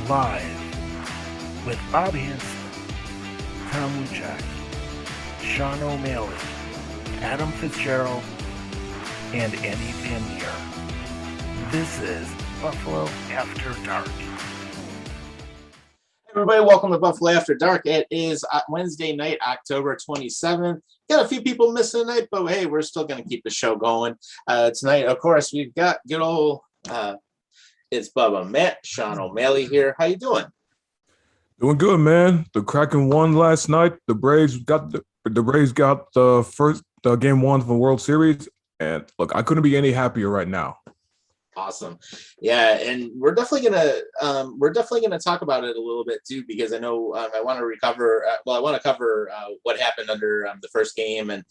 Live with Bob Hansen, Tom Luchak, Sean O'Malley, Adam Fitzgerald, and Andy Van Meer. This is Buffalo After Dark. Everybody, welcome to Buffalo After Dark. It is Wednesday night, October 27th. Got a few people missing tonight, but hey, we're still going to keep the show going. Tonight, of course, we've got good old, it's Bubba Matt, Sean O'Malley here. How you doing? Doing good, man. The Kraken won last night. The Braves got the first game one of the World Series, and look, I couldn't be any happier right now. Awesome. Yeah, and we're definitely gonna talk about it a little bit too, because I know I want to cover what happened under the first game, and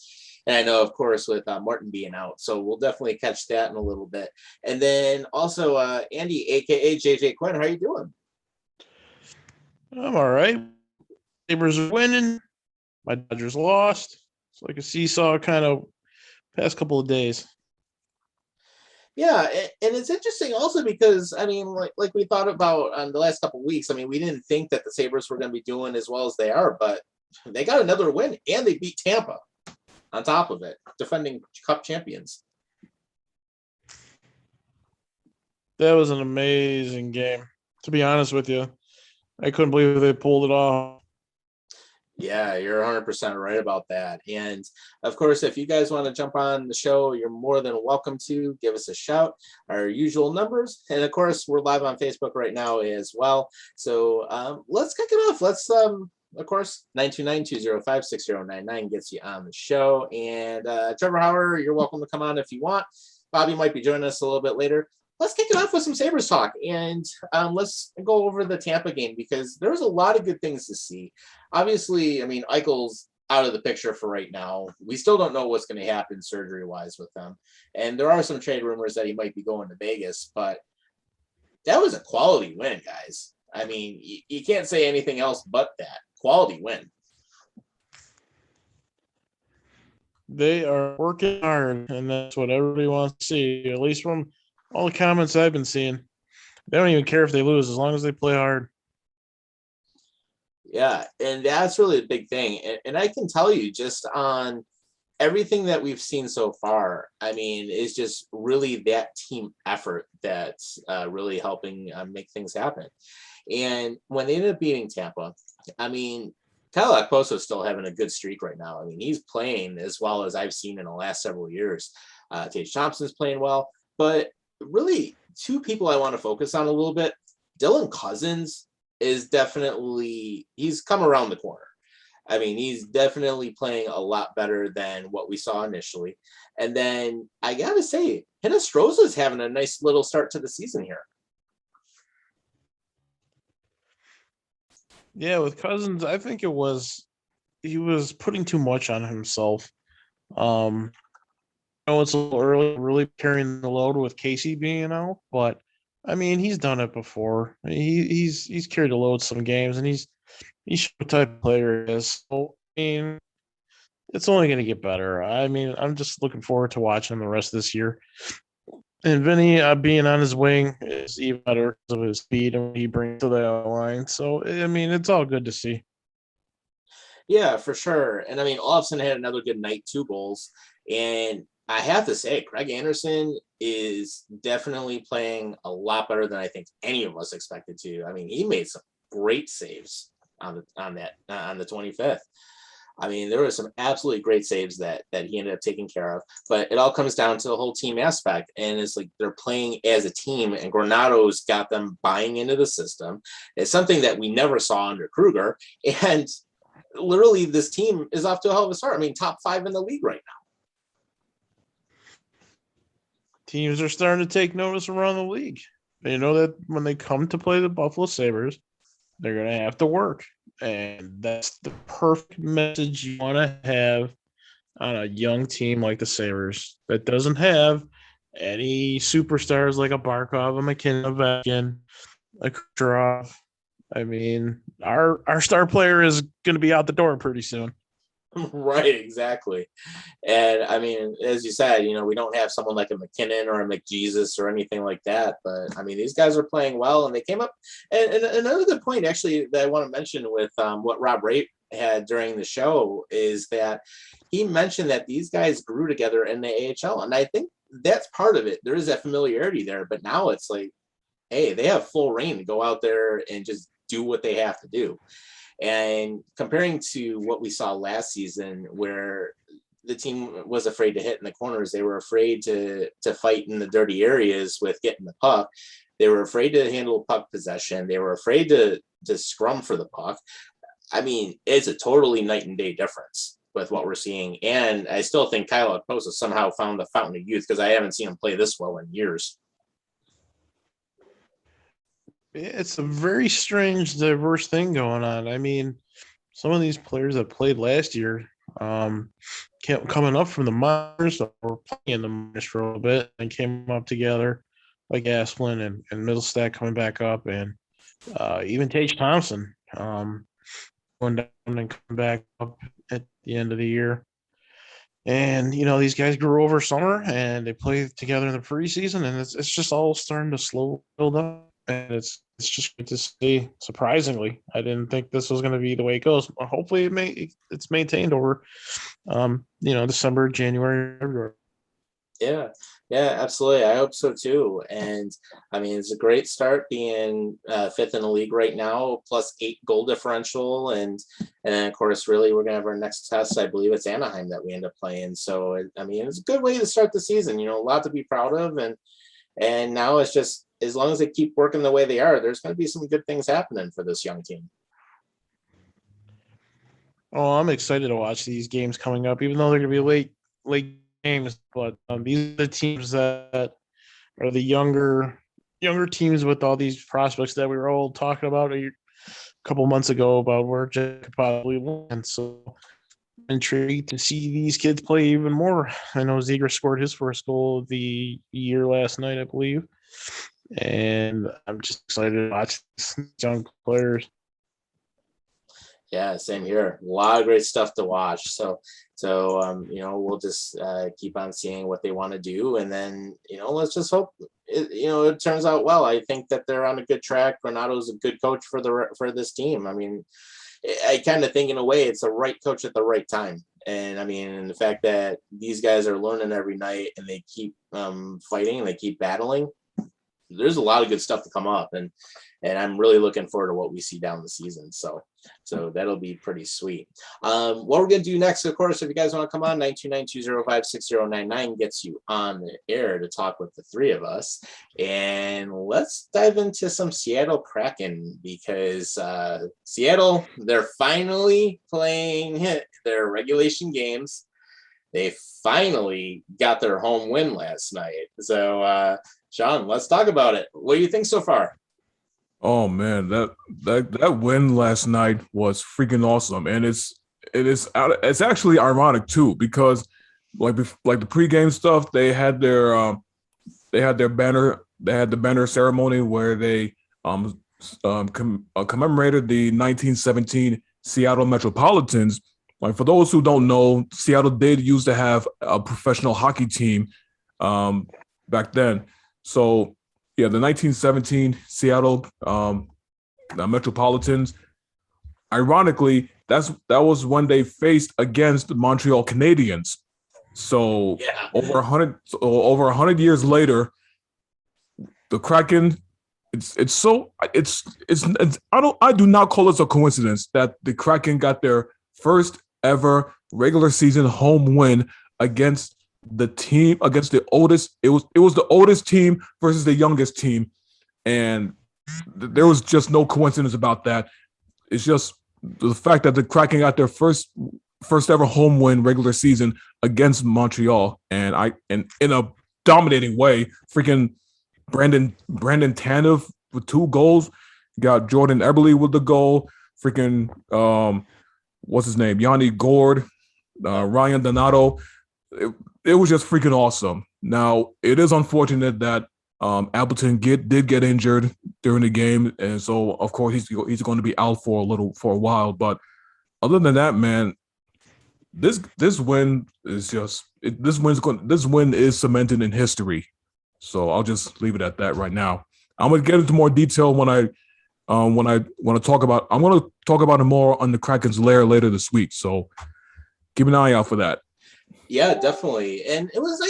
I know, of course, with Martin being out, so we'll definitely catch that in a little bit. And then also Andy, aka JJ Quinn, how you doing? I'm all right. Sabres are winning. My Dodgers lost. It's like a seesaw kind of past couple of days. Yeah, and it's interesting also because, I mean, like we thought about the last couple of weeks, I mean, we didn't think that the Sabres were going to be doing as well as they are, but they got another win, and they beat Tampa on top of it, defending Cup champions. That was an amazing game, to be honest with you. I couldn't believe they pulled it off. Yeah, you're 100% right about that. And of course, if you guys want to jump on the show, you're more than welcome to give us a shout. Our usual numbers. And of course, we're live on Facebook right now as well. So let's kick it off. Let's, of course, 929-205-6099 gets you on the show. And Trevor Hauer, you're welcome to come on if you want. Bobby might be joining us a little bit later. Let's kick it off with some Sabres talk, and let's go over the Tampa game, because there's a lot of good things to see. Obviously, I mean, Eichel's out of the picture for right now. We still don't know what's going to happen surgery-wise with him, and there are some trade rumors that he might be going to Vegas, but that was a quality win, guys. I mean, you can't say anything else but that. Quality win. They are working hard, and that's what everybody wants to see, at least from all the comments I've been seeing. They don't even care if they lose as long as they play hard. Yeah, and that's really a big thing. And I can tell you, just on everything that we've seen so far, I mean, it's just really that team effort that's really helping make things happen. And when they ended up beating Tampa, I mean, Kyle Okposo is still having a good streak right now. I mean, he's playing as well as I've seen in the last several years. Tage Thompson's playing well, but really two people I want to focus on a little bit. Dylan Cousins is definitely, he's come around the corner. I mean, he's definitely playing a lot better than what we saw initially. And then I got to say, Hinostroza's having a nice little start to the season here. Yeah, with Cousins, I think he was putting too much on himself. I know it's a little early, really carrying the load with Casey being out, but I mean, he's done it before. I mean, he's carried the load some games, and he's what type of player he is. So, I mean, it's only going to get better. I mean, I'm just looking forward to watching him the rest of this year. And Vinny being on his wing is even better because of his speed and what he brings to the line. So, I mean, it's all good to see. Yeah, for sure. And I mean, Olofsson had another good night, 2 goals. And I have to say, Craig Anderson is definitely playing a lot better than I think any of us expected to. I mean, he made some great saves on the 25th. I mean, there were some absolutely great saves that he ended up taking care of. But it all comes down to the whole team aspect, and it's like they're playing as a team, and Granado's got them buying into the system. It's something that we never saw under Kruger, and literally this team is off to a hell of a start. I mean, top 5 in the league right now. Teams are starting to take notice around the league. They know that when they come to play the Buffalo Sabres, they're going to have to work. And that's the perfect message you want to have on a young team like the Sabres that doesn't have any superstars like a Barkov, a McKinnon, a Ovechkin, a Kucherov. I mean, our star player is going to be out the door pretty soon. Right, exactly. And I mean, as you said, we don't have someone like a McKinnon or a McJesus or anything like that. But I mean, these guys are playing well, and they came up. And another good point, actually, that I want to mention with what Rob Ray had during the show is that he mentioned that these guys grew together in the AHL, and I think that's part of it. There is that familiarity there, but now it's like, hey, they have full reign to go out there and just do what they have to do. And comparing to what we saw last season, where the team was afraid to hit in the corners, they were afraid to fight in the dirty areas with getting the puck. They were afraid to handle puck possession. They were afraid to scrum for the puck. I mean, it's a totally night and day difference with what we're seeing. And I still think Kyle Okposo somehow found the fountain of youth, because I haven't seen him play this well in years. It's a very strange, diverse thing going on. I mean, some of these players that played last year, coming up from the minors or playing in the minors for a little bit and came up together, like Asplin and Middlestat coming back up, and even Tage Thompson going down and coming back up at the end of the year. And, these guys grew over summer and they played together in the preseason, and it's just all starting to slowly build up. And it's just good to see. Surprisingly, I didn't think this was going to be the way it goes. Hopefully, it's maintained over, December, January, February. Yeah, absolutely. I hope so too. And I mean, it's a great start being fifth in the league right now, plus 8 goal differential, and then of course, really, we're gonna have our next test. I believe it's Anaheim that we end up playing. So I mean, it's a good way to start the season. A lot to be proud of, and now it's just, as long as they keep working the way they are, there's going to be some good things happening for this young team. Oh, I'm excited to watch these games coming up, even though they're going to be late games. But these are the teams that are the younger teams with all these prospects that we were all talking about a couple months ago about where Jack could probably win. So I'm intrigued to see these kids play even more. I know Ziegler scored his first goal of the year last night, I believe. And I'm just excited to watch these young players. Yeah, same here. A lot of great stuff to watch. So we'll just keep on seeing what they want to do, and then let's just hope it turns out well. I think that they're on a good track. Renato's a good coach for this team. I mean, I kind of think in a way it's the right coach at the right time. And I mean, the fact that these guys are learning every night and they keep fighting and they keep battling, there's a lot of good stuff to come up, and I'm really looking forward to what we see down the season. So that'll be pretty sweet. What we're going to do next, of course, if you guys want to come on, 929-205-6099 gets you on the air to talk with the three of us. And let's dive into some Seattle Kraken, because Seattle, they're finally playing their regulation games. They finally got their home win last night. So, Sean, let's talk about it. What do you think so far? Oh man, that win last night was freaking awesome, and it's actually ironic too, because like the pregame stuff, they had the banner ceremony where they commemorated the 1917 Seattle Metropolitans. Like, for those who don't know, Seattle did used to have a professional hockey team back then. So, yeah, the 1917 Seattle Metropolitans. Ironically, that was when they faced against the Montreal Canadiens. So, yeah. over 100 years later, the Kraken. I do not call this a coincidence that the Kraken got their first ever regular season home win against the oldest. It was the oldest team versus the youngest team, and there was just no coincidence about that. It's just the fact that the Kraken got their first ever home win regular season against Montreal, and in a dominating way. Freaking Brandon Tanev with 2 goals. You got Jordan Eberle with the goal. Freaking what's his name? Yanni Gord, Ryan Donato. It was just freaking awesome. Now, it is unfortunate that Appleton did get injured during the game, and so of course he's going to be out for a while. But other than that, man, this win is this win is cemented in history. So I'll just leave it at that right now. I'm gonna get into more detail when I want to talk about. I'm going to talk about it more on the Kraken's lair later this week. So keep an eye out for that. Yeah, definitely. And it was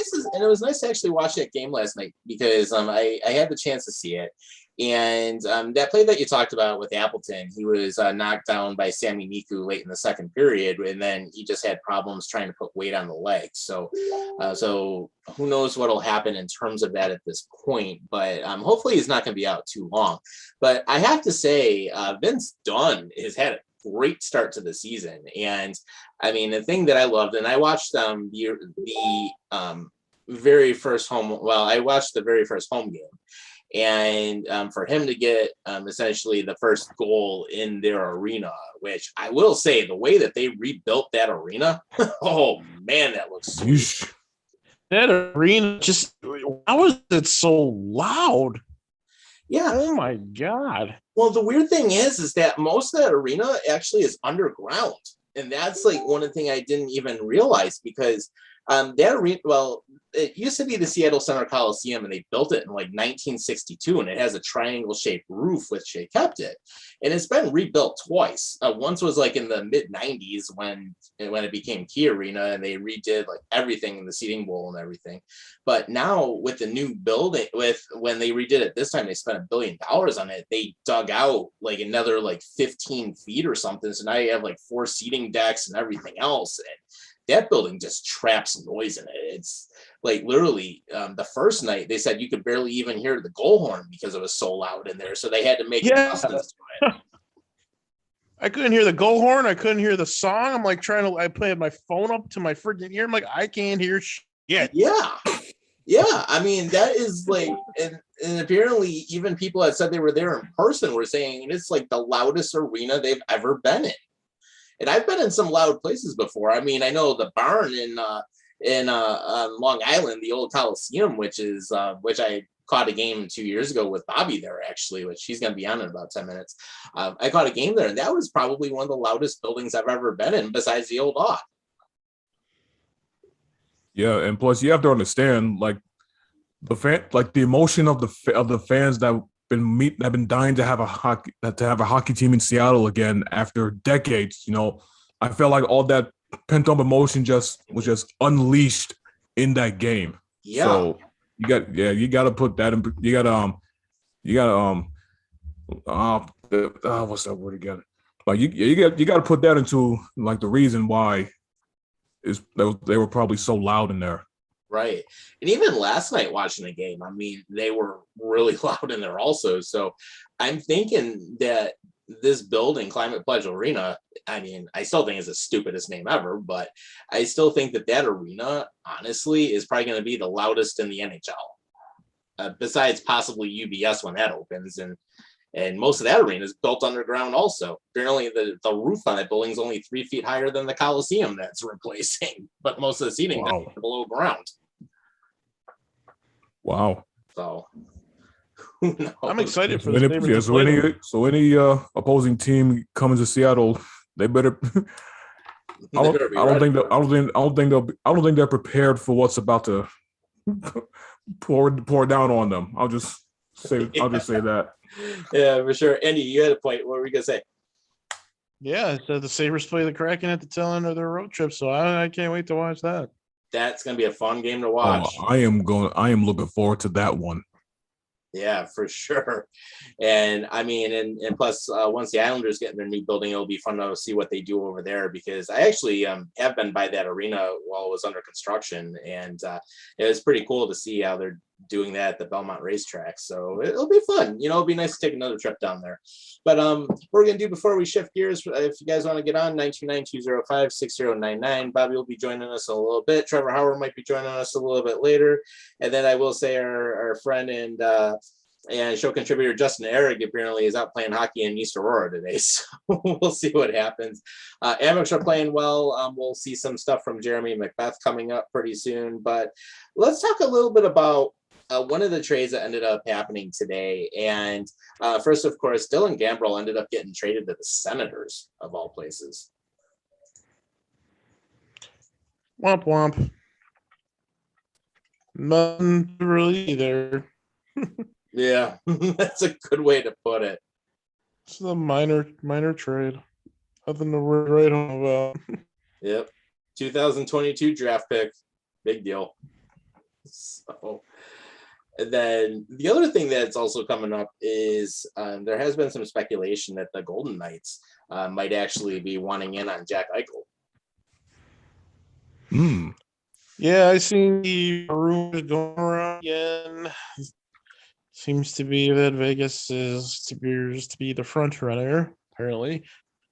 nice to actually watch that game last night because I had the chance to see it. And that play that you talked about with Appleton, he was knocked down by Sami Niku late in the second period, and then he just had problems trying to put weight on the legs. So who knows what will happen in terms of that at this point, but hopefully he's not going to be out too long. But I have to say, Vince Dunn has had a great start to the season. And I mean, the thing that I loved, and I watched the very first home game. And for him to get essentially the first goal in their arena, which I will say, the way that they rebuilt that arena, oh man, that looks sweet. That arena just, how is it so loud? Yeah. Oh my God. Well, the weird thing is that most of that arena actually is underground. And that's like one of the things I didn't even realize because that arena, well, it used to be the Seattle Center Coliseum, and they built it in like 1962, and it has a triangle-shaped roof, which they kept it. And it's been rebuilt twice. Once was like in the mid-90s when it became Key Arena, and they redid like everything in the seating bowl and everything. But now with the new building, when they redid it this time, they spent $1 billion on it. They dug out like another like 15 feet or something. So now you have like 4 seating decks and everything else. And that building just traps noise in it. It's like literally the first night they said you could barely even hear the goal horn because it was so loud in there. So they had to make adjustments to it. I couldn't hear the goal horn. I couldn't hear the song. I'm like I played my phone up to my freaking ear. I'm like, I can't hear shit. Yeah. Yeah. I mean, that is like, and apparently even people that said they were there in person were saying it's like the loudest arena they've ever been in. And I've been in some loud places before. I mean, I know the barn in Long Island, the old Coliseum, which I caught a game 2 years ago with Bobby there, actually, which he's going to be on in about 10 minutes. I caught a game there, and that was probably one of the loudest buildings I've ever been in, besides the old Aud. Yeah, and plus you have to understand, like the emotion of the fans that have been dying to have a hockey team in Seattle again after decades. You know, I felt like all that pent up emotion was just unleashed in that game. Yeah. So you got to put that in. What's that word again? Like you got to put that into like the reason why they were probably so loud in there. Right. And even last night watching the game, I mean, they were really loud in there also. So I'm thinking that this building, Climate Pledge Arena, I mean, I still think it's the stupidest name ever, but I still think that arena, honestly, is probably going to be the loudest in the NHL. Besides possibly UBS when that opens. And most of that arena is built underground also. Apparently the roof on that building is only 3 feet higher than the Coliseum that's replacing, but most of the seating is below ground. Wow. So who knows? I'm excited for this. So any opposing team coming to Seattle, they better. I don't think they're prepared for what's about to pour down on them. I'll just say that. Yeah, for sure. Andy, you had a point. What were you gonna say? Yeah, so the Sabres play the Kraken at the tail end of their road trip, so I can't wait to watch that. That's gonna be a fun game to watch. I am looking forward to that one. Yeah, for sure. And I mean, and plus, once the Islanders get in their new building, it'll be fun to see what they do over there, because I actually have been by that arena while it was under construction, and it was pretty cool to see how they're doing that at the Belmont racetrack. So it'll be fun. You know, it'll be nice to take another trip down there. But what we're going to do before we shift gears, if you guys want to get on, 929-205-6099. Bobby will be joining us in a little bit. Trevor Howard might be joining us a little bit later. And then I will say our friend and show contributor Justin Eric apparently is out playing hockey in East Aurora today. So we'll see what happens. Amex are playing well. We'll see some stuff from Jeremy Macbeth coming up pretty soon. But let's talk a little bit about one of the trades that ended up happening today. And first, of course, Dylan Gambrell ended up getting traded to the Senators, of all places. Womp womp. Nothing really there. Yeah, that's a good way to put it. It's a minor trade. Nothing to write home about. Yep. 2022 draft pick. Big deal. So, and then the other thing that's also coming up is there has been some speculation that the Golden Knights might actually be wanting in on Jack Eichel. Yeah, I seen the rumors going around again. Seems to be that Vegas appears to be the front runner. Apparently,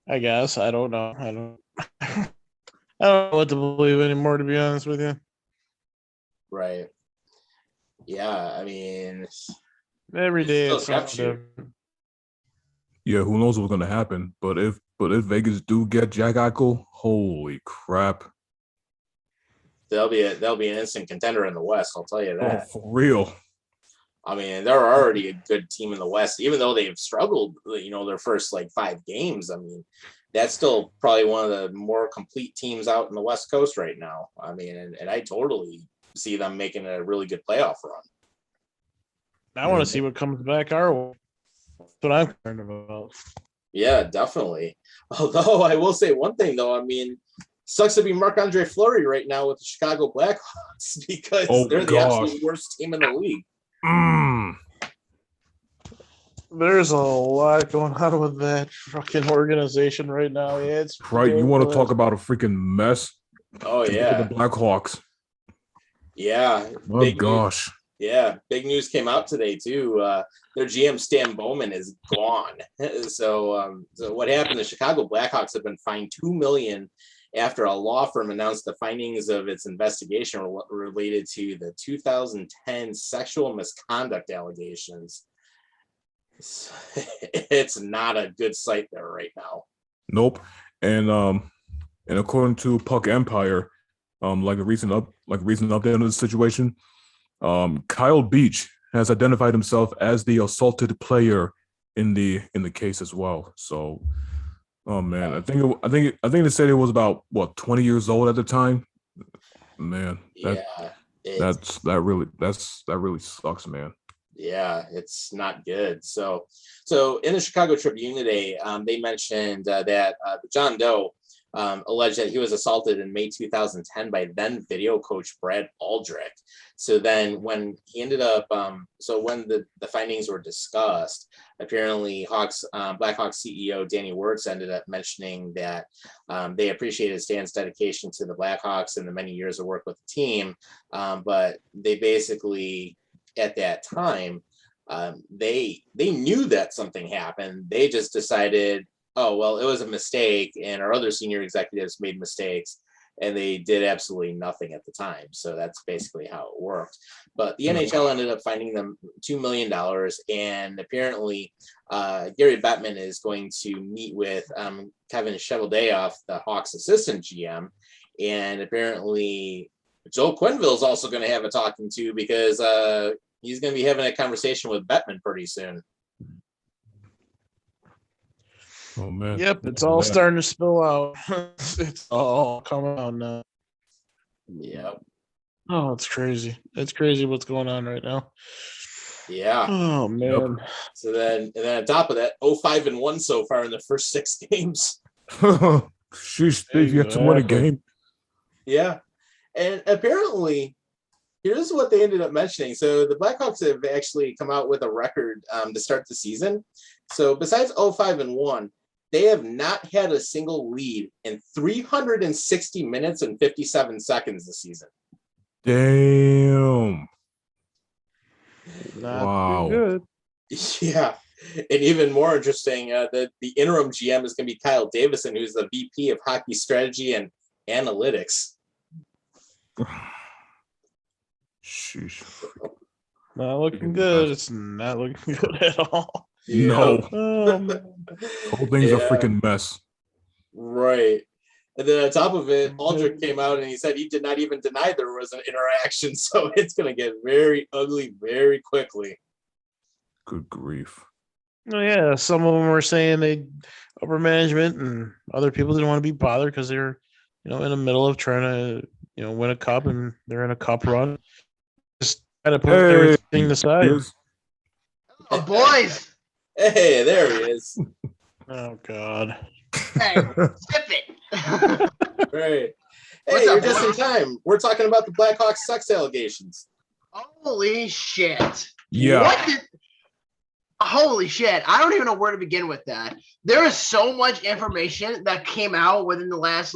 I guess I don't know. I don't know what to believe anymore. To be honest with you, Right. Yeah, I mean, every day still it's something crapshoot. different. Yeah, who knows what's gonna happen? But if Vegas do get Jack Eichel, holy crap! They'll be an instant contender in the West. I'll tell you Oh, that. for real. I mean, they're already a good team in the West, even though they've struggled. Their first 5 games. I mean, that's still probably one of the more complete teams out in the West Coast right now. I mean, and I totally see them making a really good playoff run. I want to see what comes back our way. That's what I'm concerned about. Yeah, definitely. Although I will say one thing though, I mean, sucks to be Marc-Andre Fleury right now with the Chicago Blackhawks because they're the absolute worst team in the league. There's a lot going on with that fucking organization right now. Yeah, it's right. You want to talk about a freaking mess? Oh yeah, the Blackhawks. Yeah. Oh gosh. Yeah, big news came out today too. Their GM Stan Bowman is gone. So what happened? The Chicago Blackhawks have been fined $2 million after a law firm announced the findings of its investigation related to the 2010 sexual misconduct allegations. It's not a good sight there right now. Nope. And according to Puck Empire, like a recent update on the situation, Kyle Beach has identified himself as the assaulted player in the case as well. So, oh man, I think they said it was about 20 years old at the time. Man, that really sucks, man. Yeah, it's not good. So in the Chicago Tribune today, they mentioned that John Doe alleged that he was assaulted in May 2010 by then video coach Brad Aldrich. So then when he ended up, when the findings were discussed, apparently Blackhawks CEO Danny Wirtz ended up mentioning that they appreciated Stan's dedication to the Blackhawks and the many years of work with the team, but they basically at that time they knew that something happened. They just decided, oh, well, it was a mistake, and our other senior executives made mistakes, and they did absolutely nothing at the time. So that's basically how it worked. But the NHL ended up finding them $2 million, and apparently Gary Bettman is going to meet with Kevin Cheveldayoff, the Hawks assistant GM, and apparently Joel Quenneville is also going to have a talking to because he's going to be having a conversation with Bettman pretty soon. Oh man! Yep, it's all starting to spill out. It's all coming out now. Yep. Oh, it's crazy. It's crazy what's going on right now. Yeah. Oh man. Yep. So then on top of that, 0-5-1 so far in the first 6 games. Sheesh, they've yet to win a game. Yeah. And apparently, here's what they ended up mentioning. So the Blackhawks have actually come out with a record to start the season. So besides 0-5-1, they have not had a single lead in 360 minutes and 57 seconds this season. Damn. Not good. Yeah. And even more interesting, the interim GM is going to be Kyle Davison, who's the VP of Hockey Strategy and Analytics. Sheesh. Not looking good. It's not looking good at all. No. Whole thing's a freaking mess. Right. And then on top of it, Aldrich came out and he said he did not even deny there was an interaction. So it's going to get very ugly very quickly. Good grief. Oh yeah, some of them were saying upper management and other people didn't want to be bothered because they're, in the middle of trying to win a cup, and they're in a cup run. Just try to put Hey, everything aside. here's- Oh, boys. Hey, there he is. Oh God. Hey, skip it. Right. Hey, What's you're up, just in boys? time. We're talking about the Blackhawks sex allegations. Holy shit. Yeah. What did... Holy shit. I don't even know where to begin with that. There is so much information that came out within the last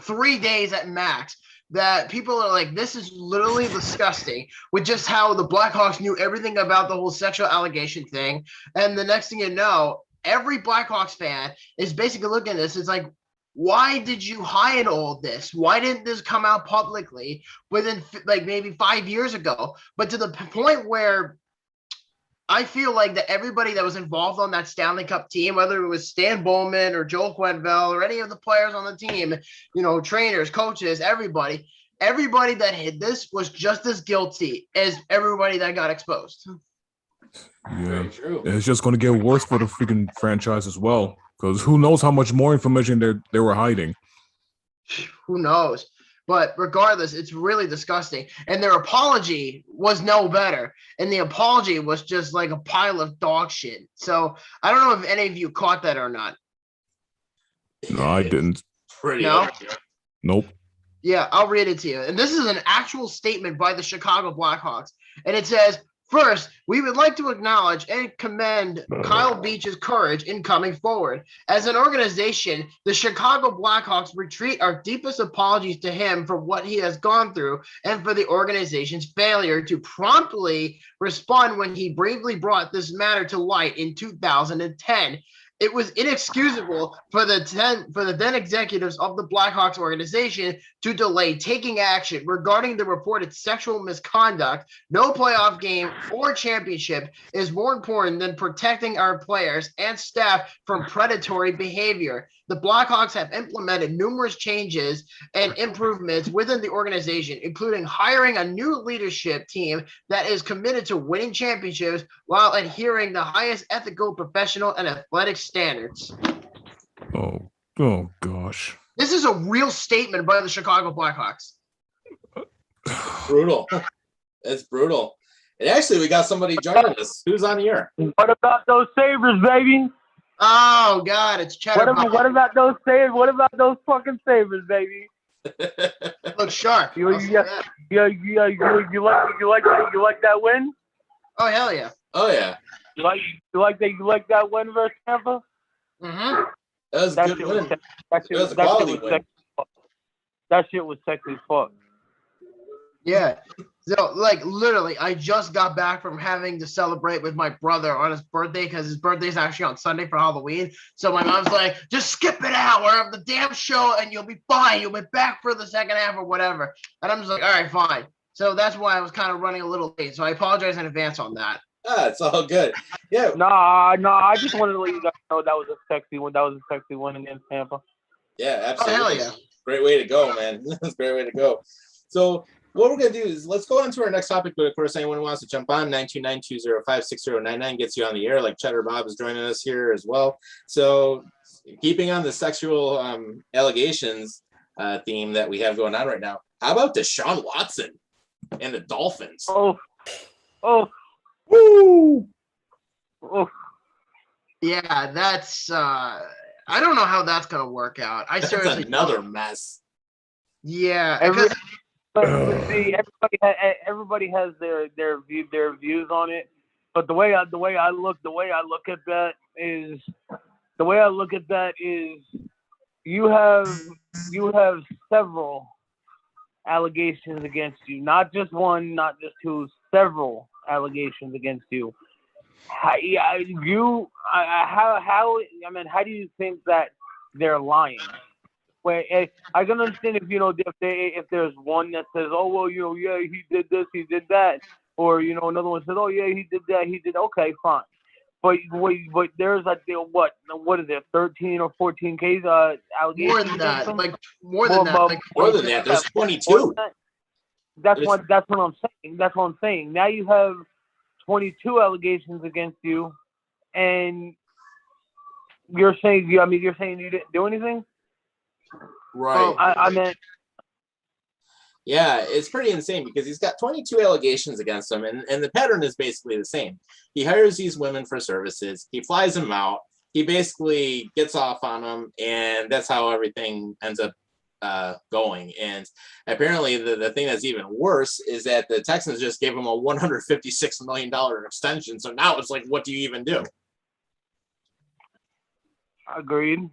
3 days at max that people are like, this is literally disgusting, with just how the Blackhawks knew everything about the whole sexual allegation thing. And the next thing you know, every Blackhawks fan is basically looking at this. It's like, why did you hide all this? Why didn't this come out publicly within maybe 5 years ago? But to the point where I feel like that everybody that was involved on that Stanley Cup team, whether it was Stan Bowman or Joel Quenneville or any of the players on the team, trainers, coaches, everybody that hid this was just as guilty as everybody that got exposed. Yeah. Very true. It's just going to get worse for the freaking franchise as well, because who knows how much more information they were hiding. Who knows? But regardless, it's really disgusting. And their apology was no better. And the apology was just like a pile of dog shit. So I don't know if any of you caught that or not. No, I didn't. Pretty No? ugly. Nope. Yeah, I'll read it to you. And this is an actual statement by the Chicago Blackhawks. And it says, first, we would like to acknowledge and commend Kyle Beach's courage in coming forward. As an organization, the Chicago Blackhawks retreat our deepest apologies to him for what he has gone through and for the organization's failure to promptly respond when he bravely brought this matter to light in 2010. It was inexcusable for the then executives of the Blackhawks organization to delay taking action regarding the reported sexual misconduct. No playoff game or championship is more important than protecting our players and staff from predatory behavior. The Blackhawks have implemented numerous changes and improvements within the organization, including hiring a new leadership team that is committed to winning championships while adhering the highest ethical, professional, and athletic standards. Oh gosh. This is a real statement by the Chicago Blackhawks. Brutal. It's brutal. And actually, we got somebody joining us. Who's on the air? What about those Sabres, baby? Oh God, it's Cheddar. What about those Sabres? What about those fucking Sabres, baby? Look sharp. You like that win? Oh hell yeah. Oh, yeah. You like that win versus Tampa? Mm-hmm. That was a good win. That It was a quality win. sexy. That shit was sexy as fuck. Yeah. So, literally, I just got back from having to celebrate with my brother on his birthday because his birthday is actually on Sunday for Halloween. So my mom's like, just skip it out. We're having the damn show and you'll be fine. You'll be back for the second half or whatever. And I'm just like, all right, fine. So that's why I was kind of running a little late. So I apologize in advance on that. It's all good. Yeah. Nah. I just wanted to let you guys know that was a sexy one. That was a sexy win against Tampa. Yeah, Oh, absolutely. hell yeah. Great way to go, man. That's a great way to go. So what we're going to do is let's go on to our next topic. But of course, anyone who wants to jump on, 929-205-6099 gets you on the air. Like Cheddar Bob is joining us here as well. So keeping on the sexual allegations theme that we have going on right now, how about Deshaun Watson and the Dolphins? Oh. Woo! Oh. Yeah, that's I don't know how that's gonna work out. I That's seriously another don't. mess. Yeah, Every- because See, everybody has their views on it, but the way I look at that is you have several allegations against you, not just one, not just two, several allegations against you. How do you think that they're lying? Wait, I can understand if there's one that says, oh well, yeah, he did this, he did that, or another one says, oh yeah, he did that, he did. Okay, fine. But there's what is it, 13 or 14 case allegations? more than that, more than that. There's 22. That's what I'm saying. That's what I'm saying. Now you have 22 allegations against you, and you're saying you didn't do anything. Right. I meant Yeah, it's pretty insane because he's got 22 allegations against him, and the pattern is basically the same. He hires these women for services, he flies them out, he basically gets off on them, and that's how everything ends up going. And apparently the thing that's even worse is that the Texans just gave him a $156 million extension. So now it's like, what do you even do? Agreed.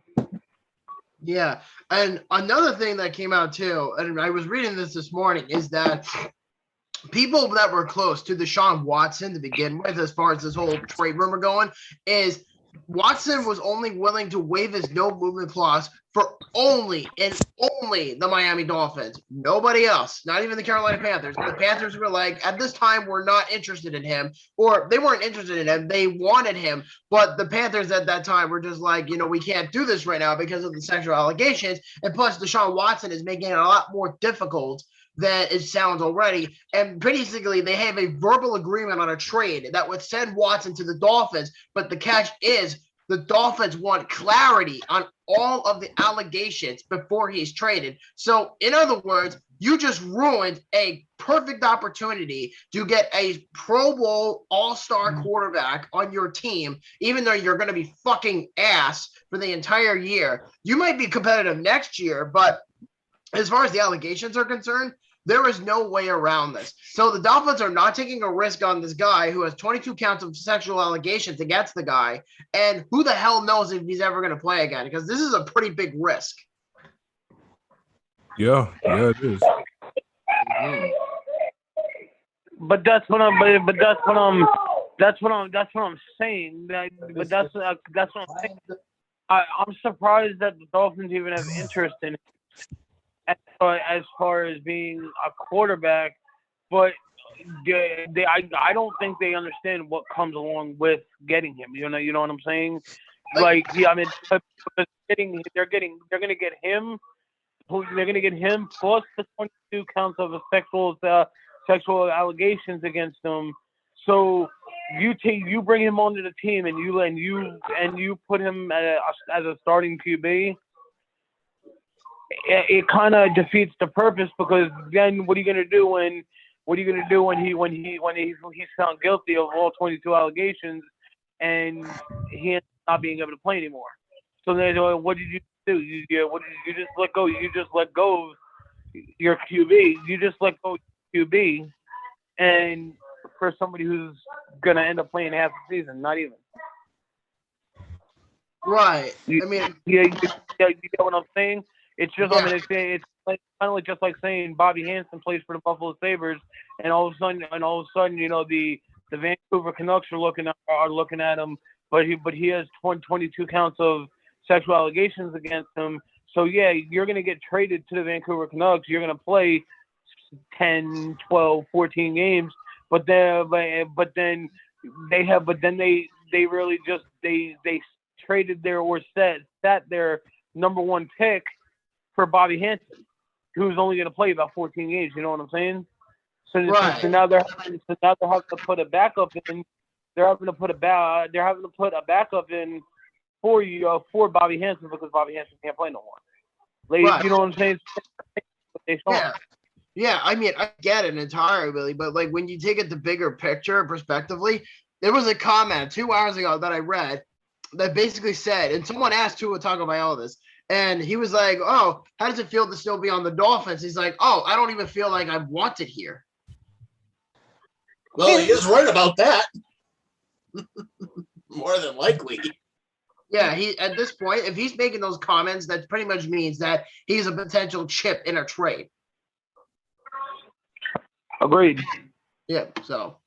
Yeah, and another thing that came out too, and I was reading this morning, is that people that were close to Deshaun Watson to begin with, as far as this whole trade rumor going, is Watson was only willing to waive his no movement clause for only the Miami Dolphins. Nobody else, not even the Carolina Panthers. The Panthers were like, at this time, we're not interested in him, or they weren't interested in him. They wanted him, but the Panthers at that time were just like, we can't do this right now because of the sexual allegations. And plus, Deshaun Watson is making it a lot more difficult than it sounds already. And basically, they have a verbal agreement on a trade that would send Watson to the Dolphins. But the catch is the Dolphins want clarity on all of the allegations before he's traded. So, in other words, you just ruined a perfect opportunity to get a Pro Bowl all-star quarterback on your team, even though you're going to be fucking ass for the entire year. You might be competitive next year, but as far as the allegations are concerned, there is no way around this. So the Dolphins are not taking a risk on this guy who has 22 counts of sexual allegations against the guy. And who the hell knows if he's ever going to play again? Because this is a pretty big risk. Yeah, it is. But that's what I'm saying. But that's what I'm saying. I'm surprised that the Dolphins even have interest in it as far as being a quarterback, but I don't think they understand what comes along with getting him. You know what I'm saying? Like, yeah, I mean, they're gonna get him. They're gonna get him plus the 22 counts of sexual allegations against him. So you bring him onto the team and you put him as a starting QB. It kind of defeats the purpose, because then what are you gonna do when he's found guilty of all 22 allegations and he ends up not being able to play anymore? So then, what did you do? You just let go. You just let go of your QB. You just let go of your QB, and for somebody who's gonna end up playing half the season, not even. Right. You get what I'm saying? It's just, yeah. I mean, it's kind of like just like saying Bobby Hansen plays for the Buffalo Sabres, and all of a sudden, the Vancouver Canucks are looking at him, but he has 22 counts of sexual allegations against him. So yeah, you're gonna get traded to the Vancouver Canucks. You're gonna play 10, 12, 14 games, but then they really just they traded sat their number one pick for Bobby Hansen, who's only going to play about 14 games. You know what I'm saying? So, right. so now they're having to put a backup in. They're having to put a backup in for you for Bobby Hansen, because Bobby Hansen can't play no more. Like, right. You know what I'm saying? Yeah. I mean, I get it entirely, but like when you take it the bigger picture, prospectively, there was a comment 2 hours ago that I read that basically said, and someone asked Tua Tagovailoa, and he was like, "Oh, how does it feel to still be on the Dolphins?" He's like, "Oh, I don't even feel like I'm wanted here." Well, he is right about that. More than likely. Yeah, he at this point, if he's making those comments, that pretty much means that he's a potential chip in a trade. Agreed. Yeah, so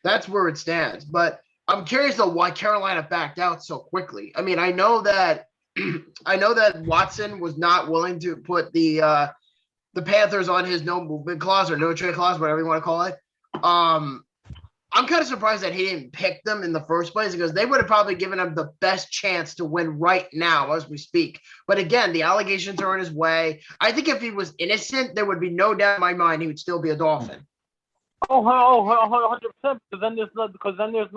that's where it stands. But I'm curious though why Carolina backed out so quickly. I mean, I know that Watson was not willing to put the Panthers on his no movement clause or no trade clause, whatever you want to call it. I'm kind of surprised that he didn't pick them in the first place, because they would have probably given him the best chance to win right now as we speak. But again, the allegations are in his way. I think if he was innocent, there would be no doubt in my mind he would still be a Dolphin. 100%. Because then there's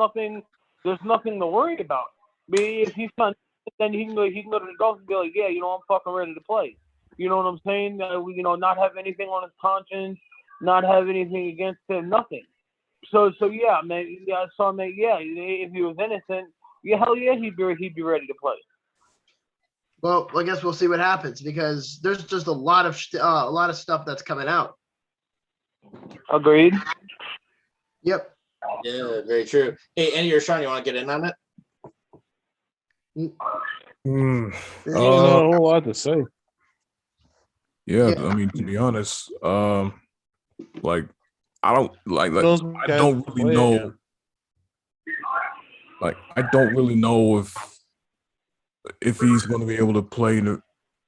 nothing to worry about. I mean, if he's not, then he can go to the Dolphins and be like, yeah, I'm fucking ready to play. You know what I'm saying? Not have anything on his conscience, not have anything against him, nothing. So yeah, man. Yeah, so man, yeah. If he was innocent, yeah, hell yeah, he'd be ready to play. Well, I guess we'll see what happens because there's just a lot of stuff that's coming out. Agreed. Yep. Yeah, very true. Hey, Andy or Sean, you want to get in on it? There's not a whole lot to say. Yeah, Yeah. I mean, to be honest, like I don't Those I guys don't really play know. again. Like I don't really know if he's going to be able to play. I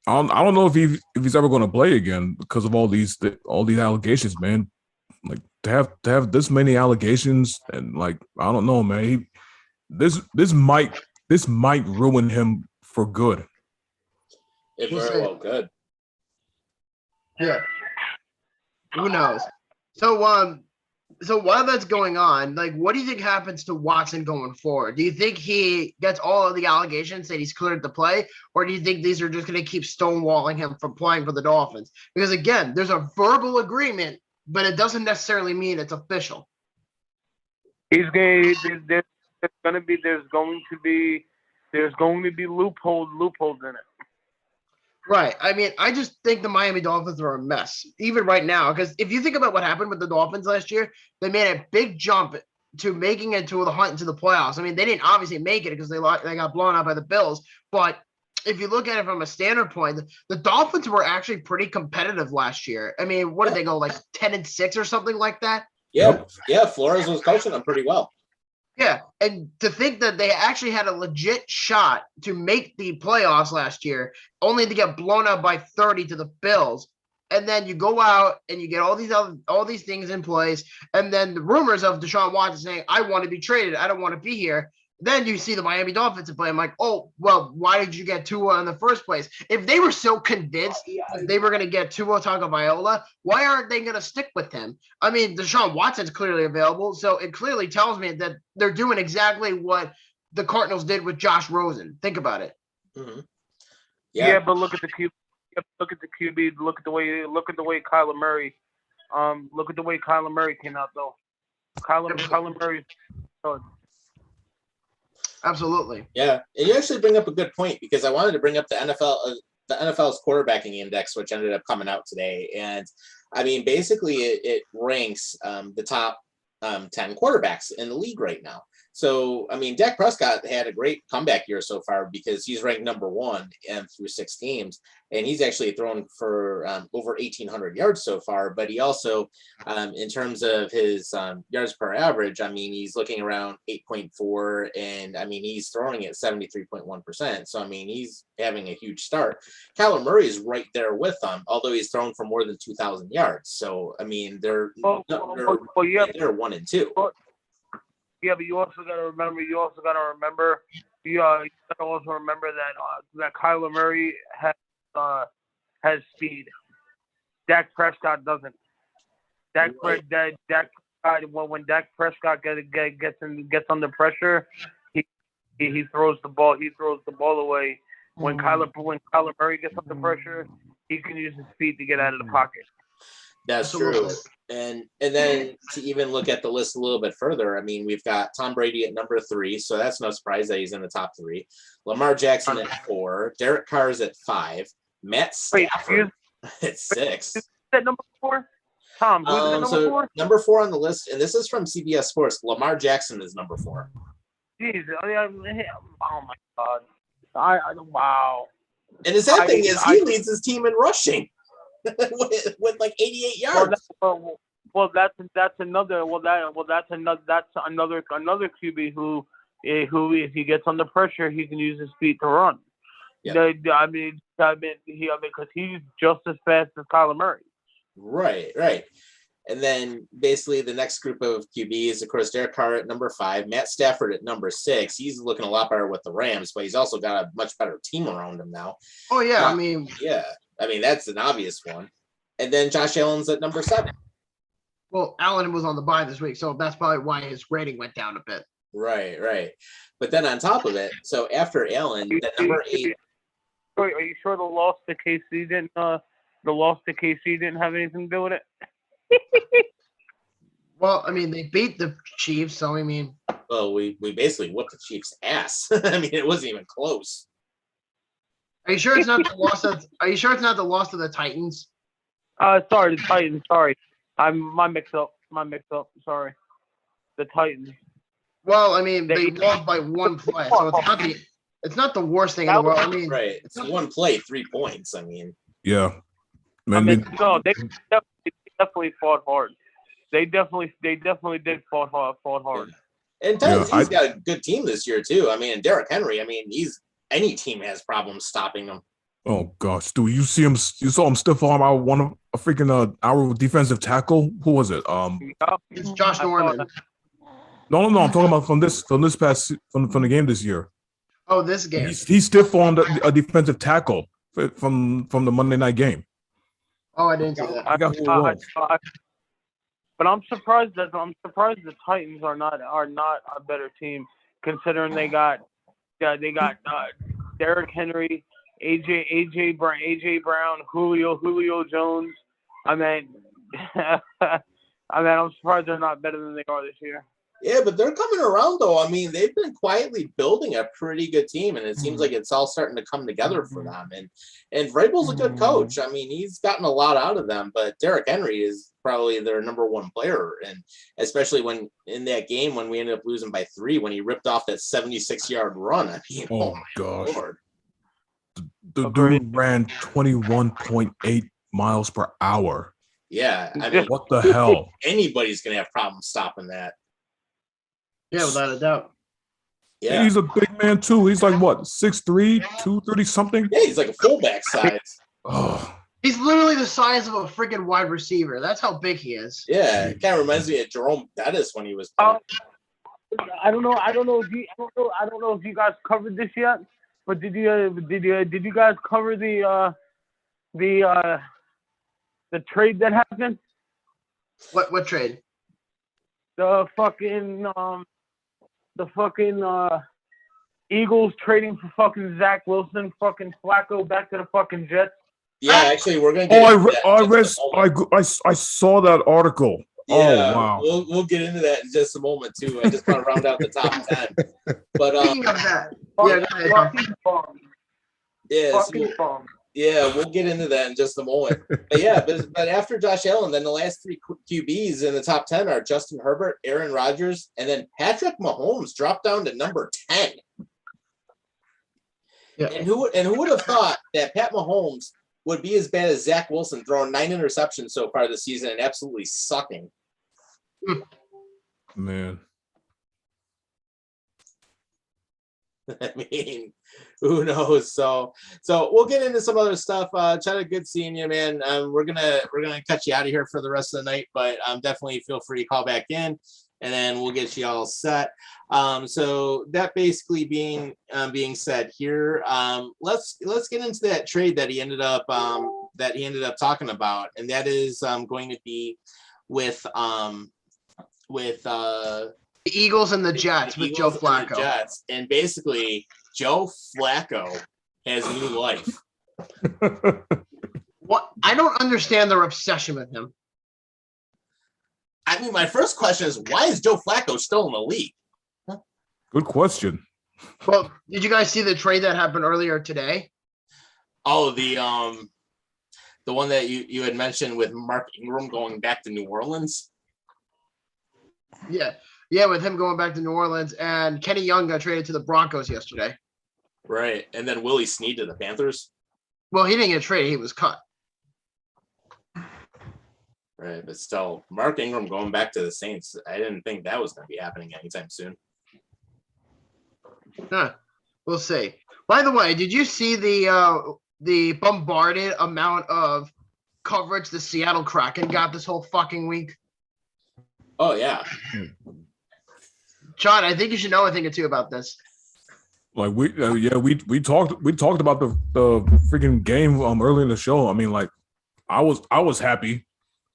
don't know if he's ever going to play again because of all these allegations, man. Like to have this many allegations and like I don't know, man. This might ruin him for good. It We'll very see. well could. Yeah. Who knows? So while that's going on, like, what do you think happens to Watson going forward? Do you think he gets all of the allegations that he's cleared to play, or do you think these are just going to keep stonewalling him from playing for the Dolphins? Because again, there's a verbal agreement, but it doesn't necessarily mean it's official. There's going to be loopholes in it. Right. I mean, I just think the Miami Dolphins are a mess, even right now. Because if you think about what happened with the Dolphins last year, they made a big jump to making it to the hunt into the playoffs. I mean, they didn't obviously make it because they got blown out by the Bills. But if you look at it from a standard point, the Dolphins were actually pretty competitive last year. I mean, what did they go, like 10-6 or something like that? Yeah, yeah. Flores was coaching them pretty well. Yeah, and to think that they actually had a legit shot to make the playoffs last year, only to get blown out by 30 to the Bills, and then you go out and you get all these things in place, and then the rumors of Deshaun Watson saying, "I want to be traded, I don't want to be here." Then you see the Miami Dolphins play. I'm like, oh, well, why did you get Tua in the first place? If they were so convinced that they were going to get Tua Tagovailoa, why aren't they going to stick with him? I mean, Deshaun Watson's clearly available, so it clearly tells me that they're doing exactly what the Cardinals did with Josh Rosen. Think about it. Mm-hmm. Yeah, but look at the QB. Look at the QB. Look at the way Kyler Murray. Look at the way Kyler Murray came out though. Kyler Murray. Absolutely. Yeah, and you actually bring up a good point because I wanted to bring up the NFL's quarterbacking index, which ended up coming out today, and I mean basically it ranks the top 10 quarterbacks in the league right now. So, I mean, Dak Prescott had a great comeback year so far because he's ranked number 1 through 6 games, and he's actually thrown for over 1,800 yards so far. But he also, in terms of his yards per average, I mean, he's looking around 8.4, and I mean, he's throwing at 73.1%. So, I mean, he's having a huge start. Kyler Murray is right there with him, although he's thrown for more than 2,000 yards. So, I mean, they're 1 and 2. Yeah, but you also got to remember. You got to also remember that Kyler Murray has speed. Dak Prescott doesn't. When Dak Prescott gets under pressure, he throws the ball. He throws the ball away. When Kyler Murray gets under pressure, he can use his speed to get out of the pocket. That's true. And then to even look at the list a little bit further, I mean, we've got Tom Brady at number 3, so that's no surprise that he's in the top 3. Lamar Jackson at 4, Derek Carr's at 5, Matt Stafford at 6. Is that number 4? Tom, who's at number 4? Number 4 on the list, and this is from CBS Sports. Lamar Jackson is number 4. Jeez, oh my God! Wow. And the sad thing is, he leads his team in rushing. with like 88 yards. That's another QB who if he gets under pressure, he can use his feet to run. Yeah. I mean, because he's just as fast as Kyler Murray. Right. And then basically the next group of QBs, of course, Derek Carr at number 5, Matt Stafford at number 6. He's looking a lot better with the Rams, but he's also got a much better team around him now. Oh yeah, I mean, that's an obvious one. And then Josh Allen's at number 7. Well, Allen was on the bye this week, so that's probably why his rating went down a bit. Right. But then on top of it, so after Allen, at number 8. sure the loss to KC didn't have anything to do with it? Well, I mean, they beat the Chiefs, so I mean, Well, we basically whooped the Chiefs' ass. I mean, it wasn't even close. are you sure it's not the loss of? Are you sure it's not the loss of the Titans? Sorry, the Titans. Sorry, my mix up. Sorry, the Titans. Well, I mean, they lost by one play, so it's not the worst thing in the world. I mean, Right. It's one play, 3 points. I mean, Yeah. I Man, mean, no, they definitely fought hard. They definitely did fought hard. and Titans, Yeah, he's got a good team this year too. I mean, and Derrick Henry. I mean, any team has problems stopping him. oh gosh, dude, you saw him stiff arm out one of a freaking our defensive tackle. Who was it? it's Josh I saw Norman. that. No, I'm talking about from the game this year. Oh, this game. He stiff armed a defensive tackle from the Monday night game. Oh, I didn't see that. I got who it was. But I'm surprised the Titans are not a better team, considering they got Derrick Henry, AJ Brown, Julio Jones. I mean, I'm surprised they're not better than they are this year. Yeah, but they're coming around though. I mean, they've been quietly building a pretty good team, and it seems like it's all starting to come together for them. And Vrabel's a good coach. I mean, he's gotten a lot out of them, but Derrick Henry is probably their number one player, and especially when in that game when we ended up losing by 3, when he ripped off that 76-yard run. I mean, Oh my gosh. Lord. The dude ran 21.8 miles per hour. Yeah, I mean, What the hell? anybody's gonna have problems stopping that. Yeah, without a doubt. Yeah, He's a big man too. He's like what, 6'3", 230 something? yeah, he's like a fullback size. Oh, He's literally the size of a freaking wide receiver. That's how big he is. Yeah, it kind of reminds me of Jerome Bettis when he was. I don't know if you guys covered this yet, but did you guys cover the trade that happened? What trade? The fucking Eagles trading for fucking Zach Wilson, fucking Flacco back to the fucking Jets. Yeah, actually, we're gonna. Get I saw that article. Yeah, Oh wow. We'll get into that in just a moment too. I just want to round out the top 10. But Speaking of that, yeah, go ahead. Fucking bomb. yeah, Fucking bomb. yeah, we'll get into that in just a moment. But yeah, but after Josh Allen, then the last 3 QBs in the top 10 are Justin Herbert, Aaron Rodgers, and then Patrick Mahomes dropped down to number 10. Yeah. And who would have thought that Pat Mahomes would be as bad as Zach Wilson, throwing 9 interceptions so far this season and absolutely sucking? Man. I mean, who knows? So we'll get into some other stuff. Chad, good seeing you, man. We're gonna cut you out of here for the rest of the night, but definitely feel free to call back in, and then we'll get you all set. So that basically being said here, let's get into that trade that he ended up talking about, and that is going to be with The Eagles and the Jets with Joe Flacco. And basically, Joe Flacco has new life. What? I don't understand their obsession with him. I mean, my first question is, why is Joe Flacco still in the league? Good question. Well, did you guys see the trade that happened earlier today? Oh, the one that you had mentioned with Mark Ingram going back to New Orleans. Yeah, with him going back to New Orleans, and Kenny Young got traded to the Broncos yesterday. Right, and then Willie Snead to the Panthers. Well, he didn't get traded; he was cut. Right, but still, Mark Ingram going back to the Saints. I didn't think that was going to be happening anytime soon. Huh. We'll see. By the way, did you see the bombarded amount of coverage the Seattle Kraken got this whole fucking week? Oh yeah. John, I think you should know a thing or two about this. Like we talked about the freaking game early in the show. I mean, like I was happy,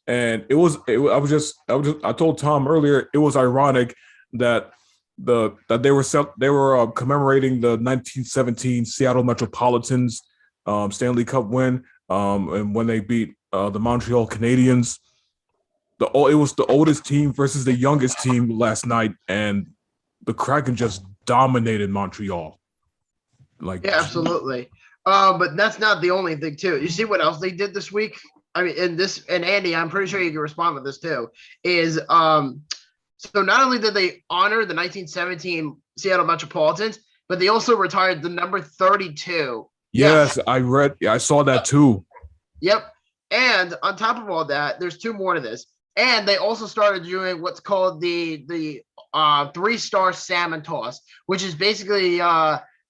and I told Tom earlier it was ironic that they were commemorating the 1917 Seattle Metropolitans Stanley Cup win, and when they beat the Montreal Canadiens. It was the oldest team versus the youngest team last night, and the Kraken just dominated Montreal. Yeah, absolutely. But that's not the only thing too. You see what else they did this week? I mean, and Andy, I'm pretty sure you can respond with this too. Is so not only did they honor the 1917 Seattle Metropolitans, but they also retired the number 32. Yes, I saw that too. Yep. And on top of all that, there's two more to this. And they also started doing what's called the 3-star salmon toss, which is basically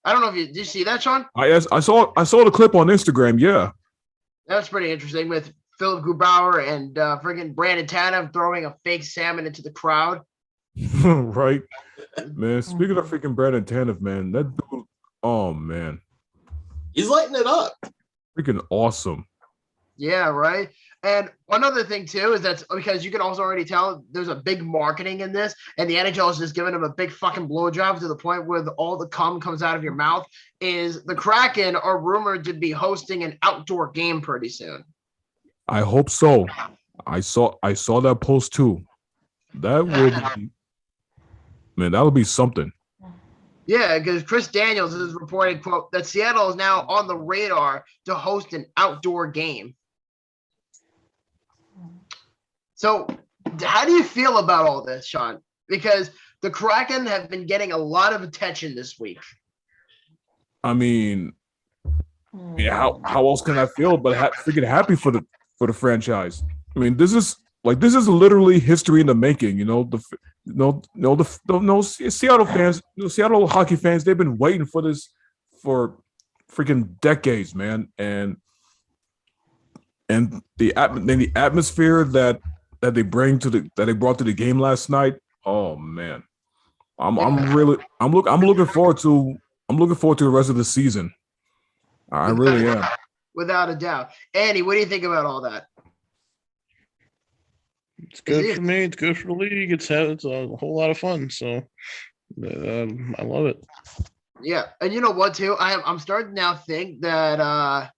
I don't know if did you see that, Sean? I saw the clip on Instagram. Yeah, that's pretty interesting with Philip Grubauer and friggin' Brandon Tanev throwing a fake salmon into the crowd. Right, man. Speaking of freaking Brandon Tanev, man, that dude, oh man, he's lighting it up. Freaking awesome. Yeah, right. And one other thing too is that's because you can also already tell there's a big marketing in this, and the NHL is just giving them a big fucking blowjob to the point where all the cum comes out of your mouth. Is the Kraken are rumored to be hosting an outdoor game pretty soon? I hope so. I saw that post too. That would be, man, that would be something. Yeah, because Chris Daniels is reporting, quote, that Seattle is now on the radar to host an outdoor game. So how do you feel about all this, Sean? Because the Kraken have been getting a lot of attention this week. I mean, yeah, how else can I feel but freaking happy for the franchise? I mean, this is literally history in the making. You know, Seattle fans, Seattle hockey fans, they've been waiting for this for freaking decades, man. And the atmosphere that they brought to the game last night. Oh man, I'm looking forward to the rest of the season. I really am. Without a doubt. Andy, what do you think about all that? It's good for me. It's good for the league. It's a whole lot of fun. So I love it. Yeah, and you know what too? I'm starting to now think that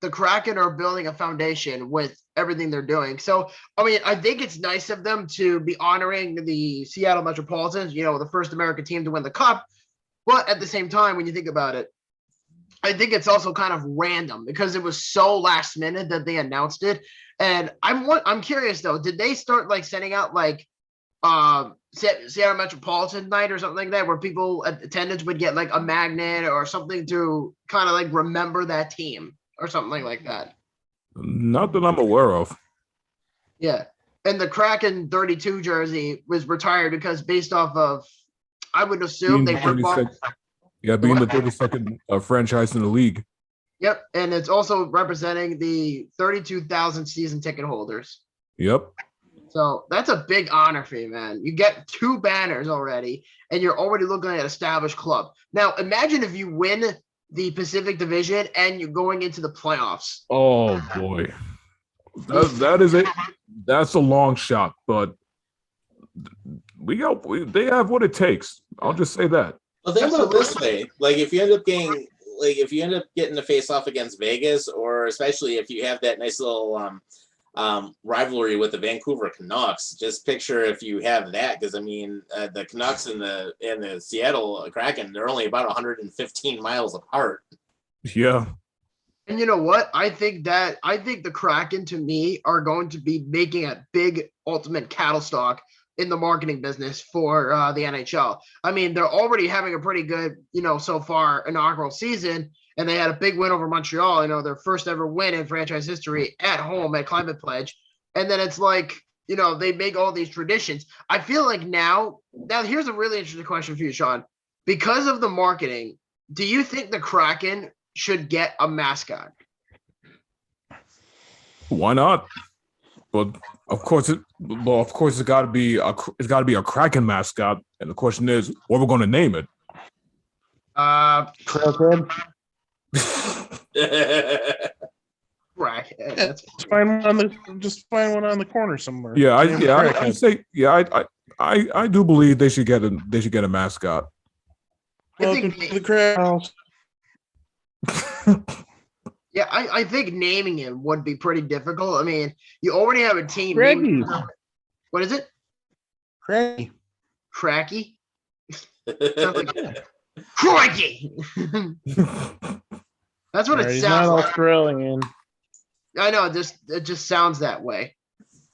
the Kraken are building a foundation with everything they're doing. So, I mean, I think it's nice of them to be honoring the Seattle Metropolitans, the first American team to win the Cup. But at the same time, when you think about it, I think it's also kind of random because it was so last minute that they announced it. And I'm curious though, did they start like sending out like Seattle Metropolitan night or something like that, where people at attendance would get like a magnet or something to kind of like remember that team or something like that? Not that I'm aware of. Yeah. And the Kraken 32 jersey was retired because based off of, I would assume they ripped off. Yeah, being the 32nd franchise in the league. Yep. And it's also representing the 32,000 season ticket holders. Yep. So that's a big honor for you, man. You get 2 banners already, and you're already looking at an established club. Now, imagine if you win the Pacific Division and you're going into the playoffs. Oh boy, that's a long shot, but they have what it takes. I'll just say that. Well, think about it this way: like if you end up getting the face off against Vegas, or especially if you have that nice little rivalry with the Vancouver Canucks, just picture if you have that, because I mean the Canucks and the Seattle Kraken, they're only about 115 miles apart. Yeah. And you know what? I think the Kraken to me are going to be making a big ultimate cattle stock in the marketing business for the NHL. I mean, they're already having a pretty good, so far inaugural season. And they had a big win over Montreal, their first ever win in franchise history at home at Climate Pledge. And then it's like, they make all these traditions. I feel like now here's a really interesting question for you, Sean. Because of the marketing, do you think the Kraken should get a mascot? Why not? But of course it's got to be a Kraken mascot. And the question is, what we're going to name it? Kraken. Right. Just find one on the corner somewhere. Yeah, I do believe they should get a mascot. Welcome to the crowd. Yeah, I think naming him would be pretty difficult. I mean, you already have a team. Craggy. What is it? Craggy. Cracky? Sounds like Crikey. That's what it He's sounds not like. Australian. I know, it just sounds that way.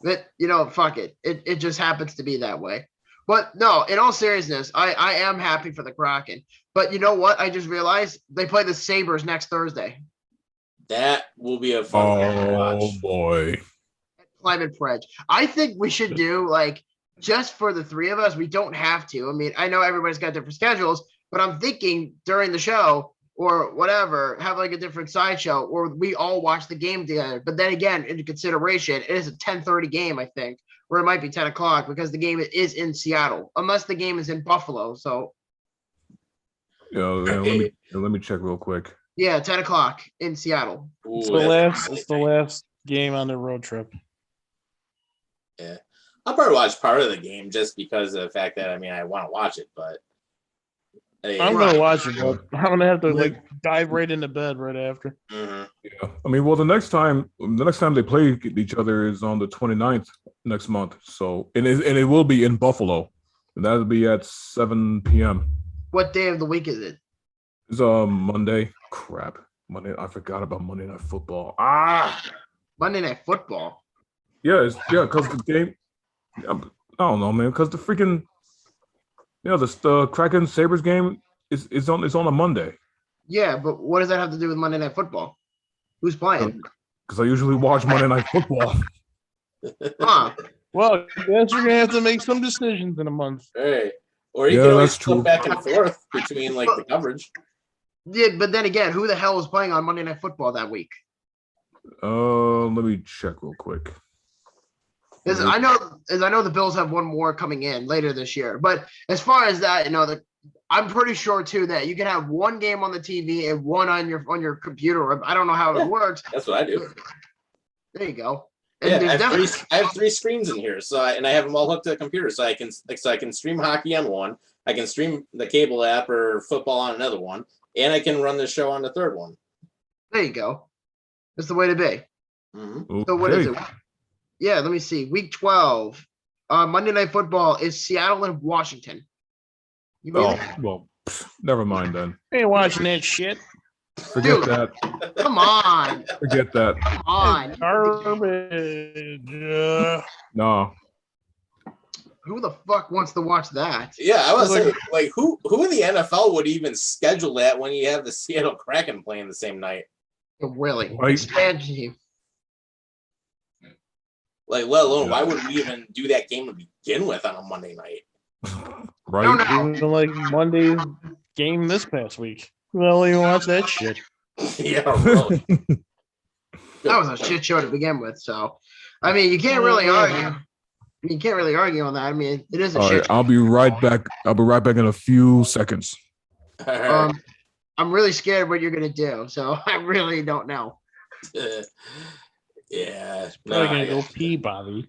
But fuck it. It just happens to be that way. But no, in all seriousness, I am happy for the Kraken. But you know what? I just realized they play the Sabres next Thursday. That will be a fun game to Oh watch. boy. Climate Pledge. I think we should do just for the three of us. We don't have to. I mean, I know everybody's got different schedules, but I'm thinking during the show or whatever, have a different sideshow, or we all watch the game together. But then again, into consideration, it is a 10:30 game, I think, or it might be 10 o'clock because the game is in Seattle, unless the game is in Buffalo. So Let me check real quick. yeah, 10 o'clock in Seattle. Ooh, It's the last game on the road trip. Yeah, I'll probably watch part of the game just because of the fact that I want to watch it, but I'm gonna watch it, but I'm gonna have to dive right into bed right after. Mhm. Yeah. I mean, well, the next time they play each other is on the 29th next month. So and it will be in Buffalo. And that'll be at 7 p.m. What day of the week is it? It's Monday. Crap. Monday. I forgot about Monday Night Football. Monday Night Football. Because the game. I don't know, man. Because the freaking, the Kraken Sabres game is on a Monday. Yeah, but what does that have to do with Monday Night Football? Who's playing? Because I usually watch Monday Night Football. Huh? Well, I guess you're gonna have to make some decisions in a month. Hey, or you Yeah, can always that's true. flip back and forth between the coverage. Yeah, but then again, who the hell was playing on Monday Night Football that week? Let me check real quick. As I know the Bills have one more coming in later this year. But as far as that, I'm pretty sure too that you can have one game on the TV and one on your computer. I don't know how it works. That's what I do. There you go. And Yeah, there's I have three screens in here, so I have them all hooked to the computer, so I can stream hockey on one, I can stream the cable app or football on another one, and I can run the show on the third one. there you go. That's the way to be. Mm-hmm. So what is it? Okay. Yeah, let me see. Week 12. Monday Night Football is Seattle and Washington. You Oh, really? well, never mind then. I ain't watching that shit. Forget Dude. that. Come on. Forget that. Come on. Garbage. No. Who the fuck wants to watch that? Yeah, I was saying, who in the NFL would even schedule that when you have the Seattle Kraken playing the same night? Really? Right. Expansion team. Let alone, why would we even do that game to begin with on a Monday night? Right? No, no. Even like Monday's game this past week. Well, you watch that shit. Yeah, really. That was a shit show to begin with. So, I mean, you can't really argue. You can't really argue on that. I mean, it is a All shit right, show. I'll be right back. I'll be right back in a few seconds. All right. I'm really scared what you're gonna do. So I really don't know. Yeah. Probably gonna go pee, Bobby.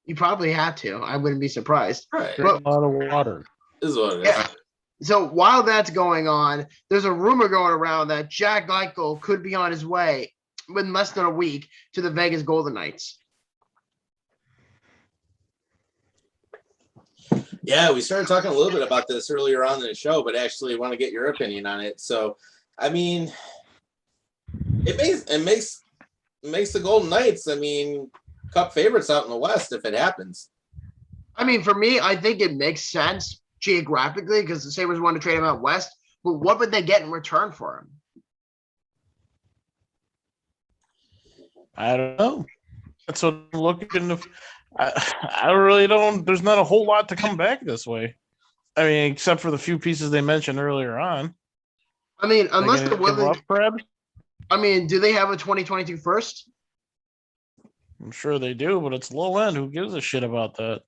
You probably have to. I wouldn't be surprised. Right. Drink a lot of water. This is what it is. Yeah. So while that's going on, there's a rumor going around that Jack Eichel could be on his way in less than a week to the Vegas Golden Knights. Yeah, we started talking a little bit about this earlier on in the show, but actually want to get your opinion on it. So, I mean, it makes the Golden Knights, Cup favorites out in the West if it happens. I mean, for me, I think it makes sense geographically because the Sabres want to trade him out west. But what would they get in return for him? I don't know. That's what I'm looking to. I really don't. There's not a whole lot to come back this way. I mean, except for the few pieces they mentioned earlier on. I mean, unless They they're gonna give willing. up Krebs? I mean, do they have a 2022 first? I'm sure they do, but it's low end. Who gives a shit about that?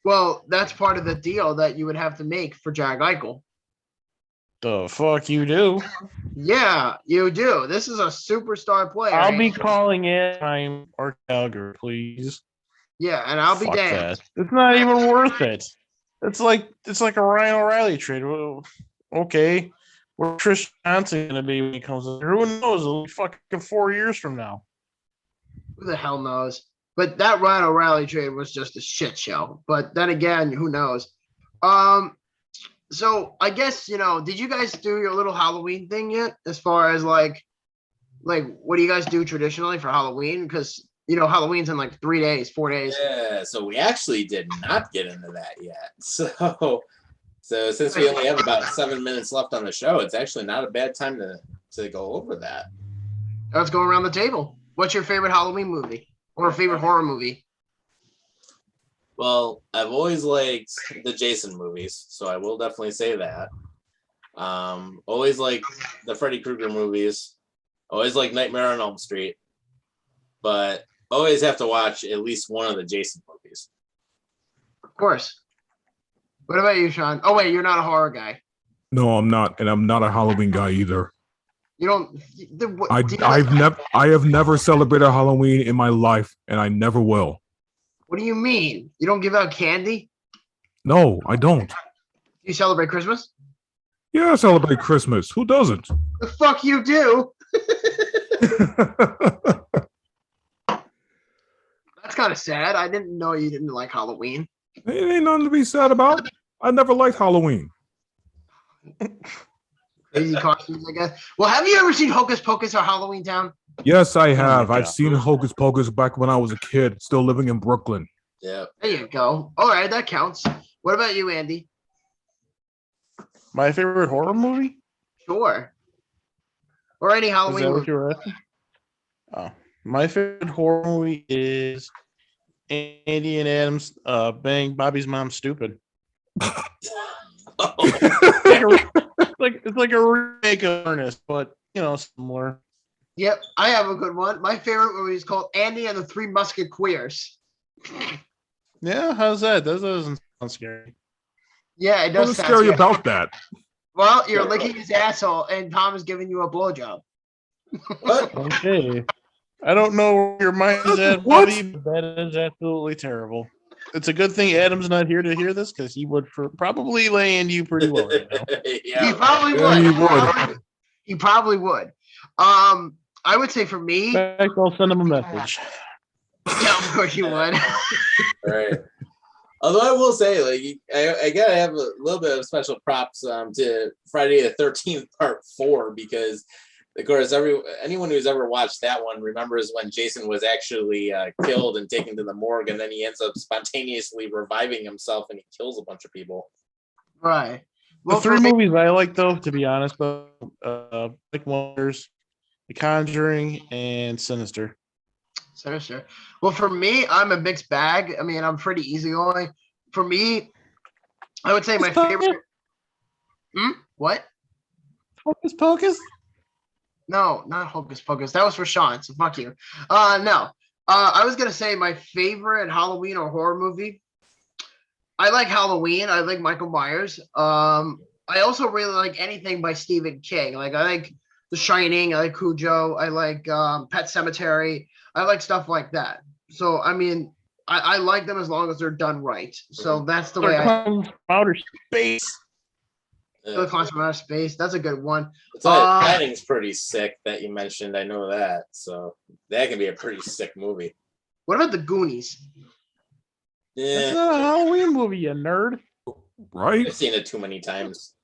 Well, that's part of the deal that you would have to make for Jack Eichel. The fuck you do? Yeah, you do. This is a superstar player. I'll be calling Anaheim or Calgary, please. Yeah, and I'll be Fuck damned. that. It's not even worth it. It's like a Ryan O'Reilly trade. Well, okay, Where's Trish Johnson going to be when he comes in? Who knows? It'll be fucking 4 years from now. Who the hell knows? But that Ryan O'Reilly trade was just a shit show. But then again, who knows? So I guess, did you guys do your little Halloween thing yet? As far as like what do you guys do traditionally for Halloween? Because Halloween's in like 3 days, 4 days. Yeah, so we actually did not get into that yet. So since we only have about 7 minutes left on the show, it's actually not a bad time to go over that. Let's go around the table. What's your favorite Halloween movie or favorite horror movie? Well, I've always liked the Jason movies, so I will definitely say that. Always like the Freddy Krueger movies. Always like Nightmare on Elm Street. But always have to watch at least one of the Jason movies. Of course. What about you, Sean? Oh, wait, you're not a horror guy. No, I'm not, and I'm not a Halloween guy either. You don't. I have never celebrated Halloween in my life, and I never will. What do you mean? You don't give out candy? No, I don't. You celebrate Christmas? Yeah, I celebrate Christmas. Who doesn't? The fuck you do? That's kind of sad. I didn't know you didn't like Halloween. It ain't nothing to be sad about. I never liked Halloween. Crazy costumes, I guess. Well, have you ever seen Hocus Pocus or Halloween Town? Yes, I have. I've seen Hocus Pocus back when I was a kid, still living in Brooklyn. Yeah. There you go. All right, that counts. What about you, Andy? My favorite horror movie? Sure. Or any Is Halloween that what movie. you're asking? Oh, my favorite horror movie is Andy and Adam's bang Bobby's mom stupid. It's like a remake of Ernest, but similar. Yep, I have a good one. My favorite movie is called Andy and the Three Musketeers. Yeah, how's that? That doesn't sound scary. Yeah, it does What's sound scary scary. about that? Well, you're licking his asshole, and Tom is giving you a blowjob. What? Okay. I don't know where your mind's at, What? Bobby, but that is absolutely terrible. It's a good thing Adam's not here to hear this because he would probably lay into you pretty well right now. Yeah. He probably Yeah, would. he would. He probably would. I would say for me, In fact, I'll send him a message. yeah, of course you would. Right. Although I will say, I gotta have a little bit of special props to Friday the 13th Part 4 because, of course, anyone who's ever watched that one remembers when Jason was actually killed and taken to the morgue, and then he ends up spontaneously reviving himself and he kills a bunch of people. Right. The three movies I like, though, to be honest, like Wonders, The Conjuring, and Sinister. Sinister. Well, for me, I'm a mixed bag. I mean, I'm pretty easygoing. For me, I would say my favorite. What? Hocus Pocus? No, not Hocus Pocus. That was for Sean, so fuck you. No. I was gonna say my favorite Halloween or horror movie. I like Halloween. I like Michael Myers. I also really like anything by Stephen King. Like I like The Shining. I like Cujo. I like Pet Sematary. I like stuff like that. So I mean, I like them as long as they're done right. So that's the way I. Outer space. The Clowns from Outer Space. That's a good one. Shinning's pretty sick that you mentioned. I know that. So that can be a pretty sick movie. What about the Goonies? It's Yeah, not a Halloween movie, you nerd. Right? I've seen it too many times.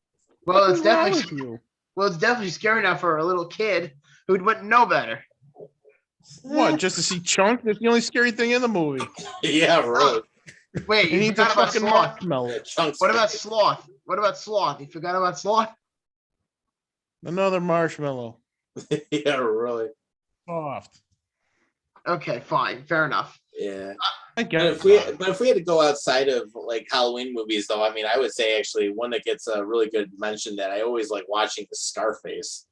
Well, it's What's wrong definitely with you? well, it's definitely scary enough for a little kid who wouldn't know better. What? Just to see Chunk? That's the only scary thing in the movie. Yeah, really. Wait, He you needs a forgot about fucking Sloth. marshmallow. Chunks. What about Sloth? What about Sloth? You forgot about Sloth? Another marshmallow. Yeah, really. Soft. Okay, fine, fair enough. Yeah. I But get if we had to go outside of like Halloween movies, though, I mean, I would say actually one that gets a really good mention that I always like watching is Scarface,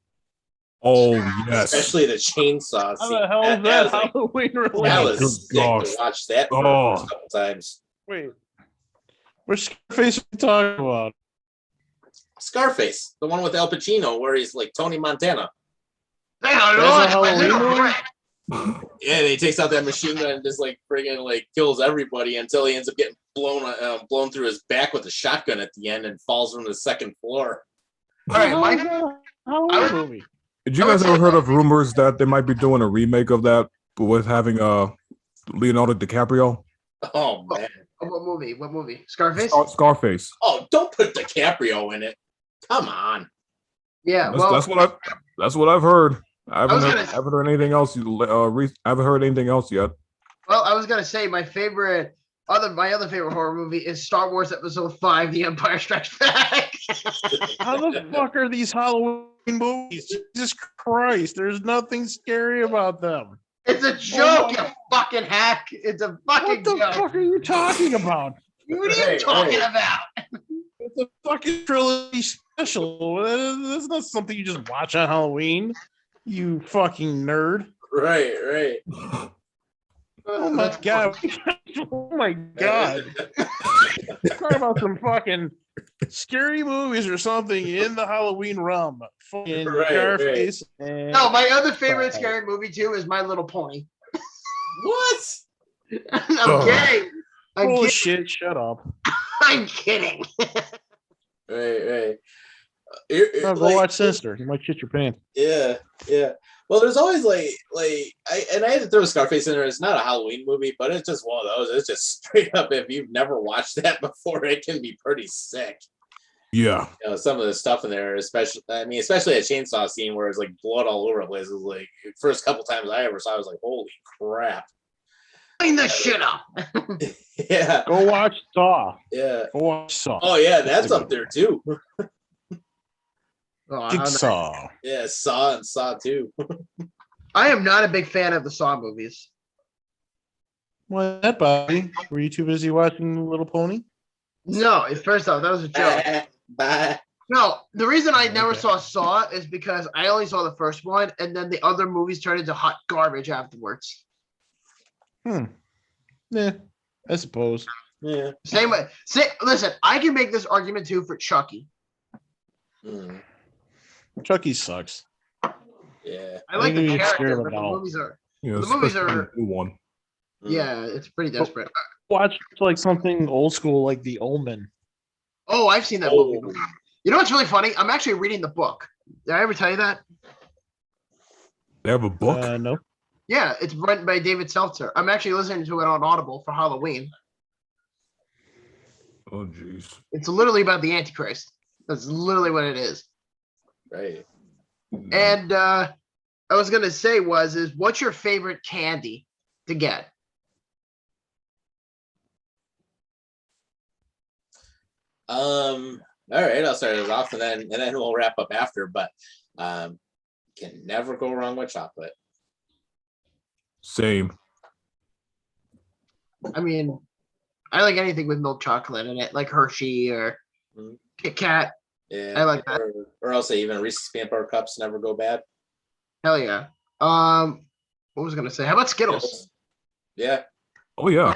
Oh, yes. especially the chainsaw How scene. the hell is that was, like, Halloween that related? Good was sick gosh. to watch that for Oh. a couple times. Wait. Which Scarface are you talking about? Scarface, the one with Al Pacino, where he's like Tony Montana. Hang That's a Halloween movie? Yeah, and he takes out that machine gun and just like friggin' like kills everybody until he ends up getting blown through his back with a shotgun at the end and falls from the second floor. All right, Mike. Halloween movie. Did you I would guys say- ever heard of rumors that they might be doing a remake of that with having Leonardo DiCaprio? Oh man. What movie? What movie? Scarface? Scarface. Oh, don't put DiCaprio in it. Come on. Yeah. That's what I've heard. I was haven't gonna- heard anything else. I haven't heard anything else yet. Well, I was gonna say my other favorite horror movie is Star Wars Episode 5: The Empire Strikes Back. How the fuck are these Halloween movies? Jesus Christ, there's nothing scary about them. It's a joke, you fucking hack. It's a fucking What the joke. fuck are you talking about? What are you talking about? It's a fucking trilogy special. That's not something you just watch on Halloween. You fucking nerd. Right. Oh my god. Oh my god. Talk about some fucking scary movies or something in the Halloween realm. Fucking Right, Scarface. And No, my other favorite scary movie too is My Little Pony. What? I'm kidding. bullshit. Shut up. I'm kidding. Right. No, go watch Sinister. You might shit your pants. Yeah. Well, there's always I had to throw Scarface in there. It's not a Halloween movie, but it's just one of those. It's just straight up. If you've never watched that before, it can be pretty sick. Yeah. You know, some of the stuff in there, especially a chainsaw scene where it's like blood all over the place. It was like first couple times I ever saw, I was like, holy crap. Clean this shit up. Yeah. Go watch Saw. Yeah. Go watch Saw. Oh yeah, that's up there too. Oh, Jigsaw. Yeah, Saw and Saw 2. I am not a big fan of the Saw movies. What, that Bobby? Were you too busy watching Little Pony? No, first off, that was a joke. Bye. No, the reason I never Okay. saw Saw is because I only saw the first one, and then the other movies turned into hot garbage afterwards. Yeah, I suppose. Yeah. Same way. Listen, I can make this argument too for Chucky. Mm, Chucky sucks. yeah. I like Maybe the you're scared character, of but the doll. movies are. Yeah, The movies especially are- the new one. Mm. Yeah, it's pretty desperate. Watch like something old school like The Omen. Oh, I've seen that Oh. movie. You know what's really funny? I'm actually reading the book. Did I ever tell you that? They have a book. No. Yeah, it's written by David Seltzer. I'm actually listening to it on Audible for Halloween. Oh, jeez. It's literally about the Antichrist. That's literally what it is. Right. And I was gonna say is what's your favorite candy to get? All right, I'll start it off and then we'll wrap up after. But can never go wrong with chocolate. Same. I mean, I like anything with milk chocolate in it, like Hershey or Mhm. Kit Kat. Yeah. I like that. Or else even Reese's peanut butter cups never go bad. Hell yeah. What was I gonna say? How about Skittles? Yeah. Oh, yeah.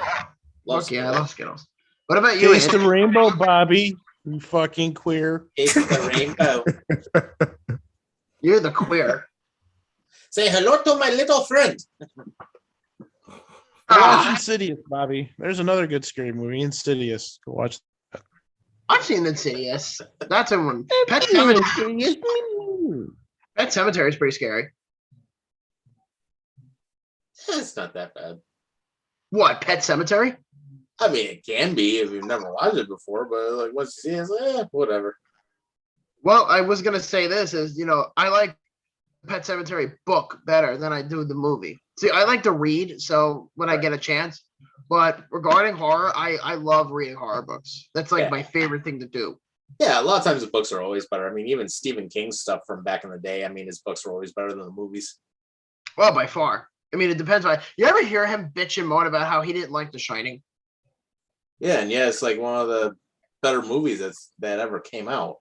Love Fuck yeah, I Skittles. love Skittles. What about you? Taste the Andy? rainbow, Bobby. You fucking queer. Taste the rainbow. You're the queer. Say hello to my little friend. Go watch Ah, Insidious, Bobby. There's another good scary movie, Insidious. Go watch. I've seen Insidious. That's a one. Pet Cemetery. Pet Cemetery is pretty scary. It's not that bad. What? Pet Cemetery? I mean, it can be if you've never watched it before, but like once you see it, it's like, whatever. Well, I was gonna say this is, I like Pet Cemetery book better than I do the movie. See, I like to read, so when I get a chance. But regarding horror, I love reading horror books. That's like Yeah. my favorite thing to do. Yeah, a lot of times the books are always better. I mean, even Stephen King's stuff from back in the day, I mean, his books were always better than the movies. Well, by far. I mean, it depends on. You ever hear him bitch and moan about how he didn't like The Shining? Yeah, and yeah, it's like one of the better movies that ever came out.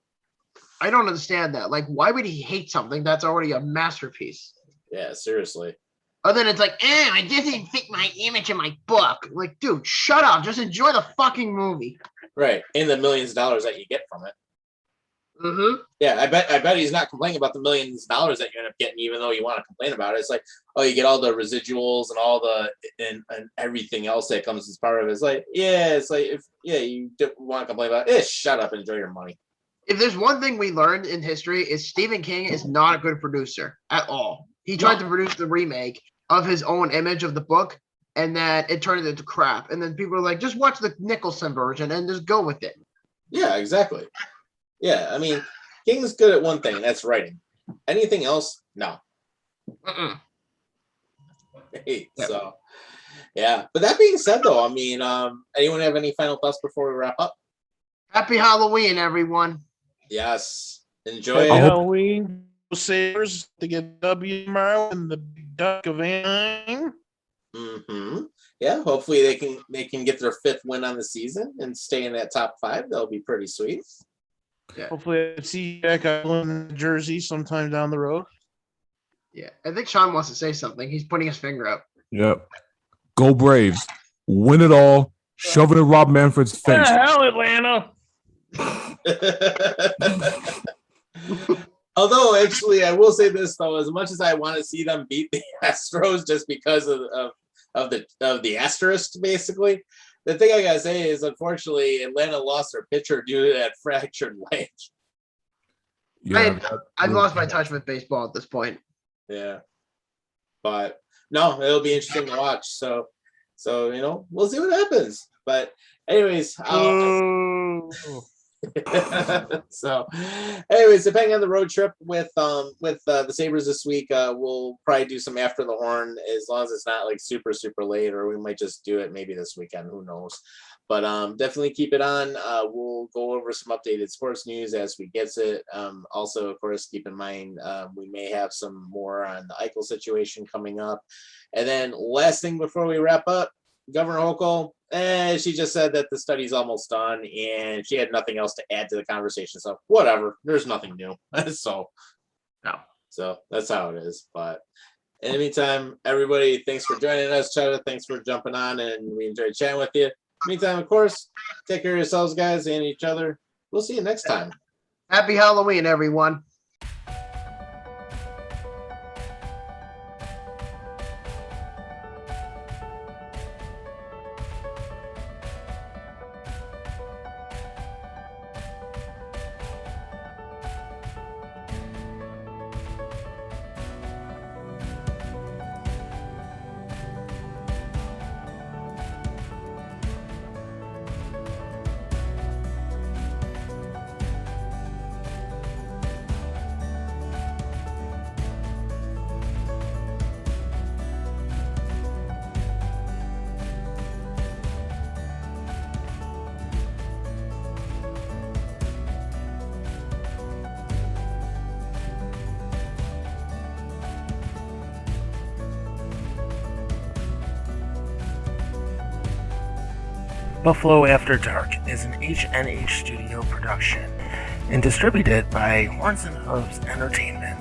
I don't understand that. Like, why would he hate something that's already a masterpiece? Yeah, seriously. Other than it's like, I just didn't fit my image in my book. Like, dude, shut up. Just enjoy the fucking movie. Right. And the millions of dollars that you get from it. Mm-hmm. Yeah, I bet he's not complaining about the millions of dollars that you end up getting, even though you want to complain about it. It's like, oh, you get all the residuals and all the and everything else that comes as part of it. It's like, yeah, it's like if you don't want to complain about it, shut up and enjoy your money. If there's one thing we learned in history is Stephen King is not a good producer at all. He tried to produce the remake of his own image of the book, and then it turned into crap. And then people are like, just watch the Nicholson version and just go with it. Yeah, exactly. Yeah, I mean, King's good at one thing, that's writing. Anything else? No. Hey, so, yeah. But that being said, though, I mean, anyone have any final thoughts before we wrap up? Happy Halloween, everyone. Yes. Enjoy Happy it. Halloween, Sabres, to get W tomorrow in the Big Duck of Anaheim. Yeah, hopefully they can get their 5th win on the season and stay in that top 5. That'll be pretty sweet. Yeah. Hopefully, I see Jack Island jersey sometime down the road. Yeah. I think Sean wants to say something. He's putting his finger up. Yep. Go Braves. Win it all. Shove it in Rob Manfred's face. Hell, Atlanta. Although, actually, I will say this though: as much as I want to see them beat the Astros, just because of the asterisk, basically, the thing I gotta say is, unfortunately, Atlanta lost their pitcher due to that fractured leg. Yeah, I've lost my touch with baseball at this point. Yeah, but no, it'll be interesting to watch. So we'll see what happens. But anyways, so anyways, depending on the road trip with the Sabres this week, we'll probably do some after the horn, as long as it's not like super late, or we might just do it maybe this weekend, who knows. But definitely keep it on. We'll go over some updated sports news as we get it. Also, of course, keep in mind we may have some more on the Eichel situation coming up. And then last thing before we wrap up, Governor Hochul, she just said that the study's almost done, and she had nothing else to add to the conversation. So whatever, there's nothing new. So that's how it is. But in the meantime, everybody, thanks for joining us. Cheddar, thanks for jumping on, and we enjoyed chatting with you. Meantime, of course, take care of yourselves, guys, and each other. We'll see you next time. Happy Halloween, everyone. Buffalo After Dark is an HNH Studio production and distributed by Horns and Hooves Entertainment.